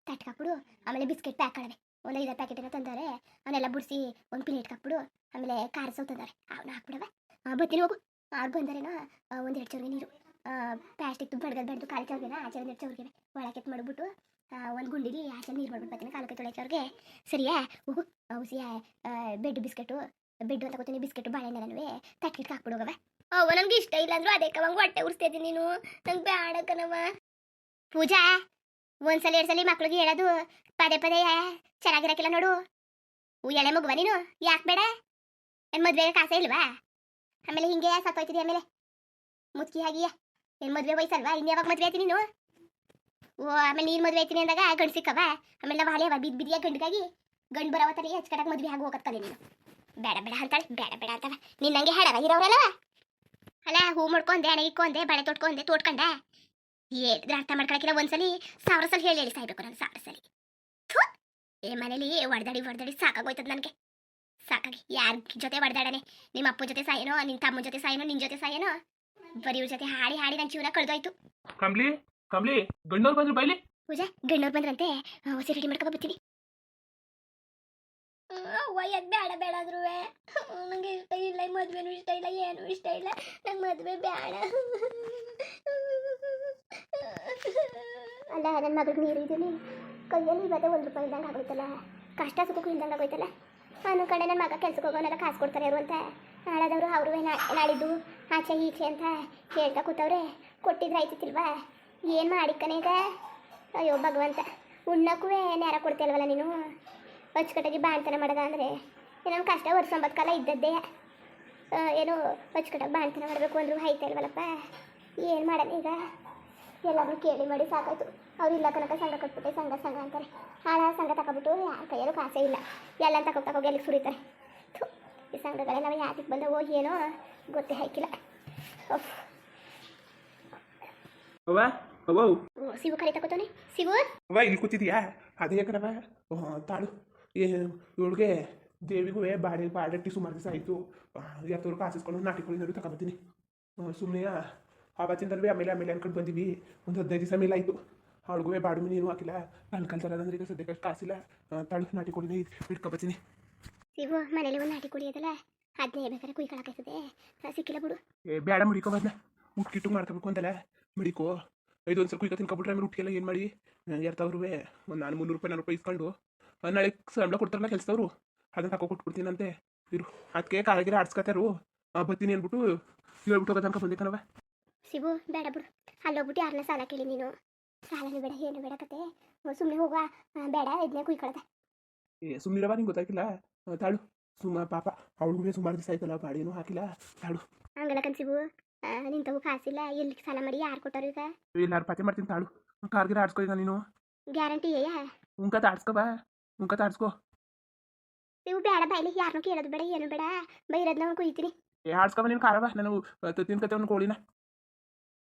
ತಟ್ಟೆಗೆ ಹಾಕ್ಬಿಡು ಆಮೇಲೆ ಬಿಸ್ಕೆಟ್ ಪ್ಯಾಕ್ ಮಾಡವೆ ಒಂದು 5 ಪ್ಯಾಕೆಟ್ ಏನೋ ತಂದಾರೆ ಅವನ್ನೆಲ್ಲ ಬಿಡಿಸಿ ಒಂದು ಪ್ಲೇಟ್ಗೆ ಹಾಕ್ಬಿಡು ಆಮೇಲೆ ಖಾರ ಸೌ ತಂದಾರೆ ಅವನ್ನ ಹಾಕ್ಬಿಡವೆ ಬರ್ತೀನಿ ಹೋಗು ಅವ್ರು ಬಂದಾರೇನೋ 1-2 ಚೌರಿಗೆ ನೀರು ಪ್ಲಾಸ್ಟಿಕ್ ಬಡ್ದು ಕಾಲು ಚೌರಿಗೆನ ಆಚೆ 1-2 ಚೌರಿಗೆ ಒಳಕ್ಕೆ ಮಾಡಿಬಿಟ್ಟು ಒಂದು ಗುಂಡಿಲಿ ಆಚೆ ನೀರು ಮಾಡ್ಬಿಟ್ಟು ಬರ್ತೀನಿ ಕಾಲು ಕೈ ತೊಳೆಚವ್ರಿಗೆ ಸರಿಯಾ ಹೋಗು ಹುಸಿಯ ಬೆಡ್ ಬಿಸ್ಕೆಟು ಬೆಡ್ ಅಂತ ಗೊತ್ತೀನಿ ಬಿಸ್ಕೆಟು ಬಾಳೆಹಣ್ಣೆಲ್ಲನೂ ತಟ್ಟಿಗೆ ಹಾಕ್ಬಿಡೋಗವ ನನಗೆ ಇಷ್ಟ ಇಲ್ಲ ಅಂದ್ರು ಅದೇ ಕವಂಗೆ ಹೊಟ್ಟೆ ಉರಿಸ್ತಾ ಇದ್ದೀನಿ ನೀನು ನಂಗೆ ಬೇಡ ಕಣವ ಪೂಜಾ ಒಂದ್ಸಲ 2 ಸಲ ಮಕ್ಳಿಗೆ ಹೇಳೋದು ಪದೇ ಚೆನ್ನಾಗಿರಕ್ಕಿಲ್ಲ ನೋಡು ಎಳೆ ಮಗುವ ನೀನು ಯಾಕೆ ಬೇಡ ಏನು ಮದುವೆಗೆ ಕಾಸೆ ಇಲ್ವಾ ಆಮೇಲೆ ಹಿಂಗೆ ಸತ್ತೋಯ್ತಿದ್ದಿ ಆಮೇಲೆ ಮುಚ್ಕಿ ಹಾಗಿಯ ಏನು ಮದುವೆ ವಯಸ್ಸಲ್ವಾ ಇನ್ನು ಯಾವಾಗ ಮದುವೆ ಆಯ್ತೀನಿ ನೀನು ಆಮೇಲೆ ನೀನು ಮದುವೆ ಆಯ್ತೀನಿ ಅಂದಾಗ ಗಂಡು ಸಿಕ್ಕವ ಆಮೇಲೆ ನಾವು ಹಾಲೆ ಬಿದ್ದಿಯ ಗಂಡಿಗಾಗಿ ಗಂಡು ಬರೋವತ್ತಲ್ಲಿ ಹಚ್ಕಟಾಗಿ ಮದುವೆ ಆಗಿ ಹೋಗತ್ತಲ್ಲ ನೀನು ಬೇಡ ಅಂತಾಳೆ ಬೇಡ ಅಂತವ ನೀನು ನಂಗೆ ಹೇಳವಾಗಿರೋರಲ್ಲ ಅಲ್ಲ ಹೂ ಮಾಡ್ಕೊಂಡೆ ಹಣೆ ಇಕ್ಕೊಂಡೆ ಬಳೆ ತೋಟ್ಕೊಂಡೆ ಹೇಳಿದ್ರೆ ಅರ್ಥ ಮಾಡ್ಕೊಳಕಿಲ್ಲ ಒಂದ್ಸಲಿ 1000 ಸಲ ಹೇಳಿ ಸಾಯ್ಬೇಕು ನಾನು 1000 ಸಲ ಮನೇಲಿ ಹೊಡೆದಾಡಿ ಸಾಕಾಗೋಯ್ತದ ನನಗೆ ಸಾಕಾಗಿ ಯಾರ ಜೊತೆ ಹೊಡೆದಾಡನೆ ನಿಮ್ಮ ಅಪ್ಪನ ಜೊತೆ ಸಾಯೇನೋ ನಿನ್ನ ತಮ್ಮನ ಜೊತೆ ಸಾಯೇನೋ ನಿನ್ನ ಜೊತೆ ಸಾಯೇನೋ ಬರೀ ಇವ್ರ ಜೊತೆ ಹಾಡಿ ನನ್ನ ಜೀವನ ಕಳೆದೋಯ್ತು ಕಂಬ್ಲಿ ಗಂಡವ್ರು ಬಂದ್ರು ಬೈಲಿ ಪೂಜಾ ಗಣ್ಣವ್ರು ಬಂದ್ರಂತೆ ಹೊಸ ರೆಡಿ ಮಾಡ್ಕೊ ಬರ್ತೀವಿ. ಅವ್ವ ಯಾಕೆ ಬೇಡ ಬೇಡ ಆದ್ರೂ ನಂಗೆ ಇಷ್ಟ ಇಲ್ಲ, ಮದುವೆನೂ ಇಷ್ಟ ಇಲ್ಲ, ಏನೂ ಇಷ್ಟ ಇಲ್ಲ, ನಂಗೆ ಮದುವೆ ಬೇಡ. ಅಲ್ಲ ನನ್ನ ಮಗಳಿಗೆ ನೀರು ಇದ್ದೀನಿ ಕೈಯಲ್ಲಿ ಇವತ್ತೇ 1 ರೂಪಾಯಿ ಇಲ್ದಂಗೆ ಆಗೋಯ್ತಲ್ಲ, ಕಷ್ಟ ಸುಖಕ್ಕೂ ಇಲ್ದಂಗೆ ಆಗೋಯ್ತಲ್ಲ. ನಾನು ಕಡೆ ನನ್ನ ಮಗ ಕೆಲ್ಸಕ್ಕೆ ಹೋಗೋನೆಲ್ಲ ಕಾಸು ಕೊಡ್ತಾರೆ ಇರು ಅಂತ ನಾಳದವರು ಅವರು ನಾಳಿದ್ದು ಆಚೆ ಈಚೆ ಅಂತ ಹೇಳ್ತಾ ಕೂತವ್ರೆ. ಕೊಟ್ಟಿದ್ರೆ ಆಯ್ತಿಲ್ವಾ, ಏನು ಮಾಡಿಕ್ಕನೆ ಈಗ. ಅಯ್ಯೋ ಭಗವಂತ, ಉಣ್ಣಕ್ಕೂ ನೇರ ಕೊಡ್ತೀಯಲ್ವಲ್ಲ ನೀನು. ಅಚ್ಚುಕಟ್ಟಾಗಿ ಬಾಣ್ತನ ಮಾಡೋದ ಅಂದರೆ ನಮ್ಮ ಕಷ್ಟ ವರ್ಷ ಕಾಲ ಇದ್ದದ್ದೇ. ಏನು ಅಚ್ಚುಕಟ್ಟಾಗಿ ಬಾಣ್ತನ ಮಾಡಬೇಕು ಅಂದರೂ ಆಯ್ತಾ ಇಲ್ವಲ್ಲಪ್ಪ. ಏನು ಮಾಡೋಣ ಈಗ, ಎಲ್ಲರೂ ಕೇಳಿ ಮಾಡಿ ಸಾಕಾಯ್ತು. ಅವ್ರು ಇಲ್ಲ ಕನಕ ಸಂಘ ಕಟ್ಬಿಟ್ಟೆ, ಸಂಘ ಸಂಘ ಅಂತಾರೆ. ಹಾಳ ಸಂಘ ತಗೊಬಿಟ್ಟು ಯಾರ ಕೈಯಲ್ಲೂ ಕಾಸೇ ಇಲ್ಲ, ಎಲ್ಲ ತಗೋಗಿ ಎಲ್ಲಿಗೆ ಸುರಿತಾರೆ. ಈ ಸಂಘಗಳೆಲ್ಲ ಯಾತಿಗೆ ಬಂದವೋ ಏನೋ ಗೊತ್ತೇ ಹಾಕಿಲ್ಲ. ಅವ್ವ ಅವ್ವ ಶಿವು ಕರೆ ತಗೋತಾನೆ. ಶಿವು ಅವ್ವ ಇಲ್ಲಿ ಕೂತಿದ್ಯಾ? ಅದೇ ಕಣವ ತಾಳು. ಇವಳಿಗೆ ದೇವಿಗೂ ಬಾಡಟ್ಟಿ ಸುಮಾರು ದಿವಸ ಆಯಿತು. ಎತ್ತವ್ರು ಕಾಸಿಸ್ಕೊಂಡು ನಾಟಿಕೊಳ್ಳಿ ತಗೊಬರ್ತೀನಿ. ಸುಮ್ಮನೆ ಆವತ್ತಿಂದಲ್ವೇ ಆಮೇಲೆ ಅನ್ಕೊಂಡು ಬಂದೀವಿ. ಒಂದು 15 ದಿವಸ ಮೇಲೆ ಆಯಿತು. ಅವಳಿಗೂ ಬಾಡು ನೀನು ಹಾಕಿಲ್ಲ, ಕಲ್ ತರೋದಂದ್ರೆ ಈಗ ಸದ್ಯಕ್ಕೆ ಕಾಸಿಲ್ಲ. ತಾಳು ನಾಟಿಕೊಳ್ಳಿ ಇಟ್ಕೊಬರ್ತೀನಿ. ಶಿವು ಮನೇಲಿ ಒಂದು ನಾಟಿ ಕುಡಿಯೋದಲ್ಲ, ಅದನ್ನೇ ಬೇಕಾದ್ರೆ ಕುಯ್ಕೊಳಕಾಯ್ತದೆ, ಸಿಕ್ಕಿಲ್ಲ ಬಿಡು. ಬೇಡ ಮಡಿಕೋ ಬದಲ ಉಟ್ಕಿಟ್ಟು ಮಾಡ್ಕೋಬೇಕು ಅಂತಲ್ಲ, ಮಡಿಕೋ. 5 ಒಂದ್ಸಲ ಕುಯ್ಕ ತಿನ್ಕೊಬಿಟ್ರೆ ಆಮೇಲೆ ಉಟ್ಕೆಲ್ಲ ಏನು ಮಾಡಿ ಎರ್ತವ್ರು ಒಂದು ನಾನು 300 ರೂಪಾಯಿ 400 ರೂಪಾಯಿ ಇಸ್ಕೊಂಡು ನಾಳೆ ಸಂಬಳ ಕೊಡ್ತಾರಲ್ಲ ಕೆಲಸದವರು, ಅದನ್ನು ತಗೋ ಕೊಟ್ಬಿಡ್ತೀನಂತೆ. ಇರು ಅದಕ್ಕೆ ಕಾಲಿಗೆ ಆಡ್ಸ್ಕೊತಾರು ಬರ್ತೀನಿ ಅಂದ್ಬಿಟ್ಟು ಹೇಳ್ಬಿಟ್ಟು ಹೋಗೋ ತನಕ ಬಂದೆ ಕಣವ. ಶಿವು ಬೇಡ ಬಿಡು, ಅಲ್ಲೋಗ್ಬಿಟ್ಟು ಯಾರನ್ನ ಸಾಲ ಕೇಳಿ ನೀನು. ಸಾಲನೂ ಬೇಡ ಏನು ಬೇಡ ಕತೆ, ಸುಮ್ಮನೆ ಹೋಗುವ. ಬೇಡ ಇದನ್ನೇ ಕುಯ್ಕೊಳದೆ. ಸುಮ್ಮನಿರವ, ನಿಂಗೆ ಗೊತ್ತಾಗಿಲ್ಲ. ತಾಳು ಪಾಪ ಅವಳಿಗೂ ಸುಮಾರು ದಿವಸ ಆಯ್ತಲ್ಲ, ಬಾಡಿನೂ ಹಾಕಿಲ್ಲ. ತಾಳು ಹಂಗಲ್ಲ ಕನ್ಸಿವು, ನಿಂತವು ಕಾಸಿಲ್ಲ, ಎಲ್ಲಿಗೆ ಸಾಲ ಮಾಡಿ ಯಾರು ಕೊಟ್ಟರು ಈಗ? ಎಲ್ಲಾರು ಪಾತೆ ಮಾಡ್ತೀನಿ. ತಾಳು ಕಾರ್ಗಿರ ಆಡ್ಸ್ಕೊ ಈಗ ನೀನು. ಗ್ಯಾರಂಟಿ ಏಯ? ಉಂಕತ್ ಆಡ್ಸ್ಕೊ ಬಾ, ಉಂಕತ್ ಆಡ್ಸ್ಕೊ. ನೀವು ಬೇಡ ಬಾಯ್ಲಿ, ಯಾರನ್ನೂ ಕೇಳೋದು ಬೇಡ, ಏನು ಬೇಡ, ಬೈರೋದನ್ನ ಕುಯ್ತೀನಿ. ಆಡ್ಸ್ಕೊಬ ನೀನು ಕಾರವ. ನಾನು ತಿನ್ಕತೆ ಒಂದು ಕೋಳಿನ,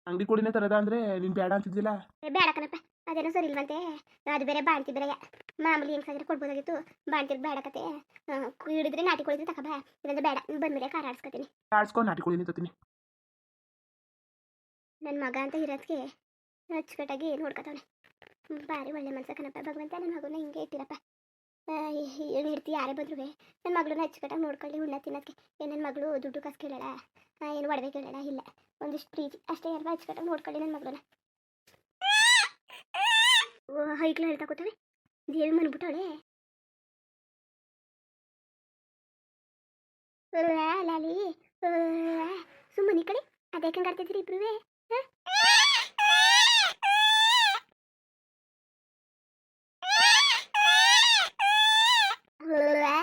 ಅಂಗಡಿ ಕೋಳಿನೇ ತರದ ಅಂದರೆ ನೀನು ಬೇಡ ಅಂತಿದ್ದಿಲ್ಲ. ಬೇಡ ಕಣಪ್ಪ, ಅದೇನೋ ಸರಿ ಇಲ್ವಂತೆ. ಅದು ಬೇರೆ ಬಾಣ್ತಿ ಬೇರೆ, ಮಾಮೂಲಿ ಹೆಂಗೆ ಸಾಗಿದ್ರೆ ಕೊಡ್ಬೋದಾಗಿತ್ತು. ಬಾಣ್ತಿರ್ ಬೇಡ ಕತೆ, ಹಿಡಿದ್ರೆ ನಾಟಿ ಕೊಳಿದ್ರೆ ತಗೋಬ, ಇಲ್ಲಾಂದ್ರೆ ಬೇಡ. ಬಂದ್ಮೇಲೆ ಖಾರ ಆಡ್ಸ್ಕೊತೀನಿ. ಆಡ್ಸ್ಕೊ, ನಾಟಿ ಕೋಳಿನೇ ತತ್ತೀನಿ. ನನ್ನ ಮಗ ಅಂತ ಇರೋದಕ್ಕೆ ಅಚ್ಚುಕಟ್ಟಾಗಿ ನೋಡ್ಕೊತಾವನೆ. ಭಾರಿ ಒಳ್ಳೆ ಮನ್ಸ ಕಣಪ್ಪ ಭಗವಂತ. ನನ್ನ ಮಗನ ಹಿಂಗೆ ಇಟ್ಟಿರಪ್ಪ, ಇಡ್ತಿ ಯಾರೇ ಬಂದ್ರು ನನ್ನ ಮಗಳನ್ನ ಅಚ್ಚುಕಟ್ಟಾಗಿ ನೋಡ್ಕೊಳ್ಳಿ, ಉಣ್ಣ ತಿನ್ನೋದಕ್ಕೆ. ನನ್ನ ಮಗಳು ದುಡ್ಡು ಕಾಸು ಕೇಳೋಣ, ಏನು ಒಡವೆ ಕೇಳೋಣ, ಇಲ್ಲ ಒಂದಿಷ್ಟು ಪ್ರೀತಿ ಅಷ್ಟೇ ಅಲ್ವಾ. ಅಚ್ಚುಕಟ್ಟಾಗಿ ನೋಡ್ಕೊಳ್ಳಿ ನನ್ನ ಮಗಳನ್ನ. ಹೈಕ್ಳು ಹೇಳ್ತಾ ಕೂತವೆ, ದೇವಿ ಮನ್ಬಿಟ್ಟವಳೆ. ಲಾಲಿ ಸುಮ್ಮನೆ ಕಡೆ ಅದೇ ಕಂಗಾಡ್ತಿದ್ರಿ ಇಬ್ರು.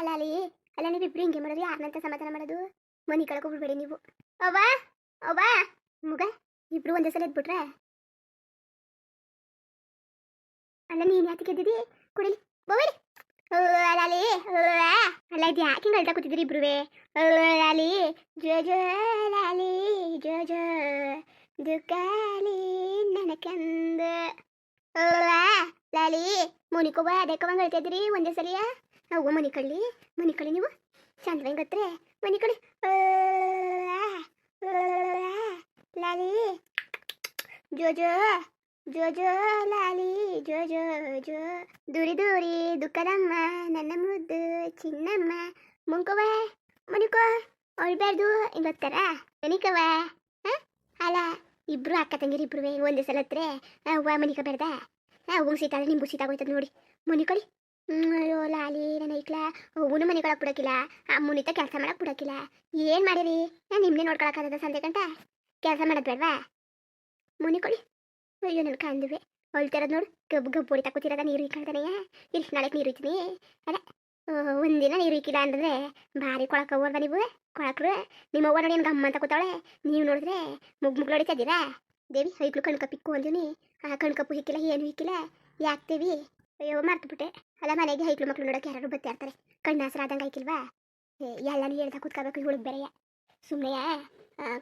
ಲಾಲಿ ಅಲ್ಲ, ನೀವಿಬ್ರು ಹಿಂಗೆ ಮಾಡೋದು, ಯಾರನ್ನಂತ ಸಮಾಧಾನ ಮಾಡೋದು? ಮನೆ ಕಳ್ಕೊಬಿಡ್ಬೇಡಿ ನೀವು. ಅವ್ವ ಅವ್ವ ಮುಗ ಇಬ್ರು ಒಂದೇ ಸಲ ಎದ್ಬಿಟ್ರೆ. ಅಲ್ಲ ನೀನು ಯಾತಕ್ಕೆ ಎದ್ದಿದಿ? ಕುಡಿಲಿ ಬೋವಿಲಿ. ಲಾಲಿ ಅಲ್ಲ, ಇದು ಯಾಕೆ ಹಿಂಗೆ ಅಳ್ತಾ ಕೂತಿದ್ರಿ ಇಬ್ರು? ಲಾಲಿ ಜೋ ಜೋ ಲಾಲಿ ಜೋ ಜೋ ದುಕಾಲಿ ನನಕಂದ. ಲಾಲಿ ಮುನಿಕೋಬ ಅದಕ್ಕವಂಗೆ ಹೇಳ್ತಾ ಇದ್ದೀರಿ ಒಂದೇ ಸಲಿಯ? ನಾವು ಮನಿ ಕಳ್ಳಿ ನೀವು ಚಂದ್ರಂಗೆ ಗತ್ರೆ ಮನಿ ಕಳಿ. ಲಾಲಿ ಜೋ ಜೋ ಜೋ ಜೋ ಲಾಲಿ ಜೋ ಜೋ ಜೋ ದೂರಿ ದೂರಿ ದುಃಖದಮ್ಮ ನನ್ನ ಮುದ್ದು ಚಿನ್ನಮ್ಮ. ಮುಂಕವ ಮನಿಕೋ ಅಳ್ಬಾರ್ದು ಇವತ್ತರ ಮನಿಕವ. ಅಲ್ಲ ಇಬ್ರು ಅಕ್ಕ ತಂಗಿರಿ ಇಬ್ರು ಒಂದೇ ಸಲ ಹತ್ರ ಅವ್ವ ಮನಿಕ ಬೇಡ್ದ. ಅವ್ವಂಗೆ ಸೀತಾದ್ರೆ ನಿಮ್ಗೂ ಸೀತಾಗೋಯ್ತದ ನೋಡಿ. ಮನಿಕಳಿ. ಅಯ್ಯೋ ಲಾಲಿ ನನ್ನ ಐಕ್ಲ ಹೂನು ಮನೆ ಕೊಳಕ್ಕೆ ಬಿಡೋಕಿಲ್ಲ, ಅಮ್ಮನಿತ ಕೆಲಸ ಮಾಡಕ್ಕೆ ಬಿಡೋಕಿಲ್ಲ. ಏನು ಮಾಡಿರಿ? ನಾನು ನಿಮ್ಮನ್ನೇ ನೋಡ್ಕೊಳಕ್ಕಾಗದ ಸಂಜೆ ಗಂಟ ಕೆಲಸ ಮಾಡೋದು ಬೇಡವಾ? ಮುನಿಕೊಳ್ಳಿ. ಅಯ್ಯೋ ನನ್ನ ಕಾಂದುವೆ ಹೊಳ್ತಿರೋದು ನೋಡು, ಗಬ್ಬು ಹೊಡಿತಾ ಕೂತಿರೋದ. ನೀರು ಇಕ್ಕಾಳ್ತಾನೆ ಇಷ್ಟು ನಾಳೆಗೆ ನೀರು ಇಕ್ತೀನಿ. ಅಲ್ಲ ಒಂದಿನ ನೀರು ಇಕ್ಕಿಲ್ಲ ಅಂತಂದರೆ ಭಾರಿ ಕೊಳಕ್ಕೆ ಹೋಲ್ವ ನೀವು? ಕೊಳಕ್ರು ನಿಮ್ಮ ಅವ್ವ ನೋಡಿ ಏನು ಗಮ್ಮ ಅಂತ ಕೂತಾವಳೆ. ನೀವು ನೋಡಿದ್ರೆ ಮುಗ್ಳು ಹೊಡಿತಾ ಇದ್ದೀರಾ? ದೇವಿ ಐಕ್ಳು ಕಣ್ಕಪ್ಪು ಇಕ್ಕು ಅಂದಿನಿ, ಆ ಕಣ್ಕಪ್ಪು ಇಕ್ಕಿಲ್ಲ, ಏನು ಇಕ್ಕಿಲ್ಲ. ಯಾಕ್ತೇವಿ? ಅಯ್ಯೋ ಮರ್ತುಬಿಟ್ಟೆ. ಅಲ್ಲ ಮನೆಗೆ ಹೈಕ್ಳು ಮಕ್ಳು ನೋಡೋಕೆ ಯಾರು ಬರ್ತಾ ಇರ್ತಾರೆ, ಕಣ್ಣಾಸರ ಆದಂಗೆ ಆಯ್ಕಿಲ್ವಾ? ಎಲ್ಲನೂ ಹೇಳ್ತಾ ಕೂತ್ಕೋಬೇಕು ಇವಳಿಗೆ ಬೇರೆಯ. ಸುಮ್ಮನೆ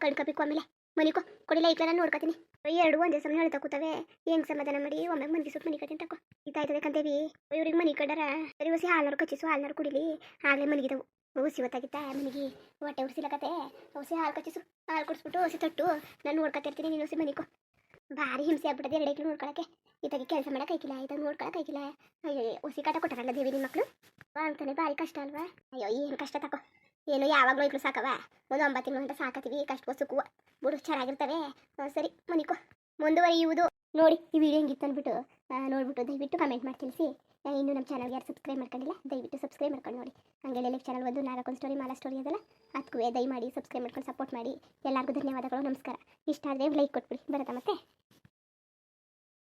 ಕಣ್ಕಪ್ಪಿಕ್ಕು ಆಮೇಲೆ ಮನಿಕೋ ಕೊಡಿಲ್ಲ ಐಕ್ಲ ನಾನು ನೋಡ್ಕೊತೀನಿ. ಎರಡು ಒಂದೇ ಸಮಯ ಹೇಳ್ತಾ ಕೂತವೆ, ಹೆಂಗೆ ಸಮಾಧಾನ ಮಾಡಿ ಒಮ್ಮೆಗೆ ಮನೆಗೆ ಸುಟ್ಟು ಮನೆ ಕಟ್ಟಿನ ತಕೋ. ಇದಾಯ್ತದೆ ಕಂತೇವಿ. ಇವ್ರಿಗೆ ಮನೆ ಕಡ್ಡಾರ ಸರಿ ಹೊಸಿ ಹಾಲ್ನಾರು ಕಚ್ಚಿಸು, ಹಾಲ್ನಾರು ಕುಡಿಲಿ. ಆಗಲೇ ಮನೆಗಿದವು ಹೊಸಿ ಹೊತ್ತಾಗಿತ್ತ ಮನೆಗೆ ಹೊಟ್ಟೆ ಉಡ್ಸಿಲಕತ್ತೆ. ಹೊಸಿ ಹಾಲು ಕಚ್ಚಿಸು, ಹಾಲು ಕುಡಿಸ್ಬಿಟ್ಟು ಹೊಸಿ ತೊಟ್ಟು ನಾನು ನೋಡ್ಕೊತಿರ್ತೀನಿ. ನೀನು ಹೊಸಿ ಮನಿಕೋ. ಭಾರಿ ಹಿಂಸೆ ಆಗ್ಬಿಟ್ಟದೆ ಎರಡು ಐಕ್ಳು ನೋಡ್ಕೊಳಕ್ಕೆ ಇತ್ತಾಗಿ ಕೆಲಸ ಮಾಡಕ್ಕೆ ಐಕಿಲ್ಲ ಇತ್ತಾಗ ನೋಡ್ಕೊಳಕ್ಕೆ ಐಕಿಲ್ಲ. ಅಯ್ಯೋ ಹೊಸಿ ಕಾಟ ಕೊಟ್ಟಾರಲ್ಲ ದೇವಿ ನಿಮ್ಮ ಮಕ್ಕಳು ಅಂತಾನೆ ಭಾರಿ ಕಷ್ಟ ಅಲ್ವಾ. ಅಯ್ಯೋ ಏನು ಕಷ್ಟ ತಕೋ, ಏನು ಯಾವಾಗಲೂ ಐಕ್ಳು ಸಾಕವ, ಒಂದು 9 ತಿಂಗಳು ಅಂತ ಸಾಕತ್ತೀವಿ, ಕಷ್ಟ ಸುಖವ ಬಿಡು ಚೆನ್ನಾಗಿರ್ತವೆ. ಸರಿ ಮನಿಕೋ ಮುಂದುವರಿಯುವುದು. ನೋಡಿ ಈ ವಿಡಿಯೋ ಹೆಂಗಿತ್ತು ಅಂದ್ಬಿಟ್ಟು ನೋಡ್ಬಿಟ್ಟು ದಯವಿಟ್ಟು ಕಮೆಂಟ್ ಮಾಡಿ ತಿಳಿಸಿ. ಇನ್ನು ನಮ್ಮ ಚಾನಲ್ಗೆ ಯಾರು ಸಬ್ಸ್ಕ್ರೈಬ್ ಮಾಡ್ಕೊಂಡಿಲ್ಲ ದಯವಿಟ್ಟು ಸಬ್ಸ್ಕ್ರೈಬ್ ಮಾಡ್ಕೊಂಡು ನೋಡಿ. ಹಂಗೆ ಲೈಕ್ ಚಾನಲ್ ಒಂದು ನಾಲ್ಕೊಂದು ಸ್ಟೋರಿ ಮಾಲಾ ಸ್ಟೋರಿ ಅದಲ್ಲ ಅದಕ್ಕೂ ದಯಮಾಡಿ ಸಬ್ಸ್ಕ್ರೈಬ್ ಮಾಡ್ಕೊಂಡು ಸಪೋರ್ಟ್ ಮಾಡಿ. ಎಲ್ಲರಿಗೂ ಧನ್ಯವಾದಗಳು, ನಮಸ್ಕಾರ. ಇಷ್ಟ ಆದರೆ ಲೈಕ್ ಕೊಟ್ಬಿಡಿ ಬರತ್ತಾ ಮತ್ತೆ.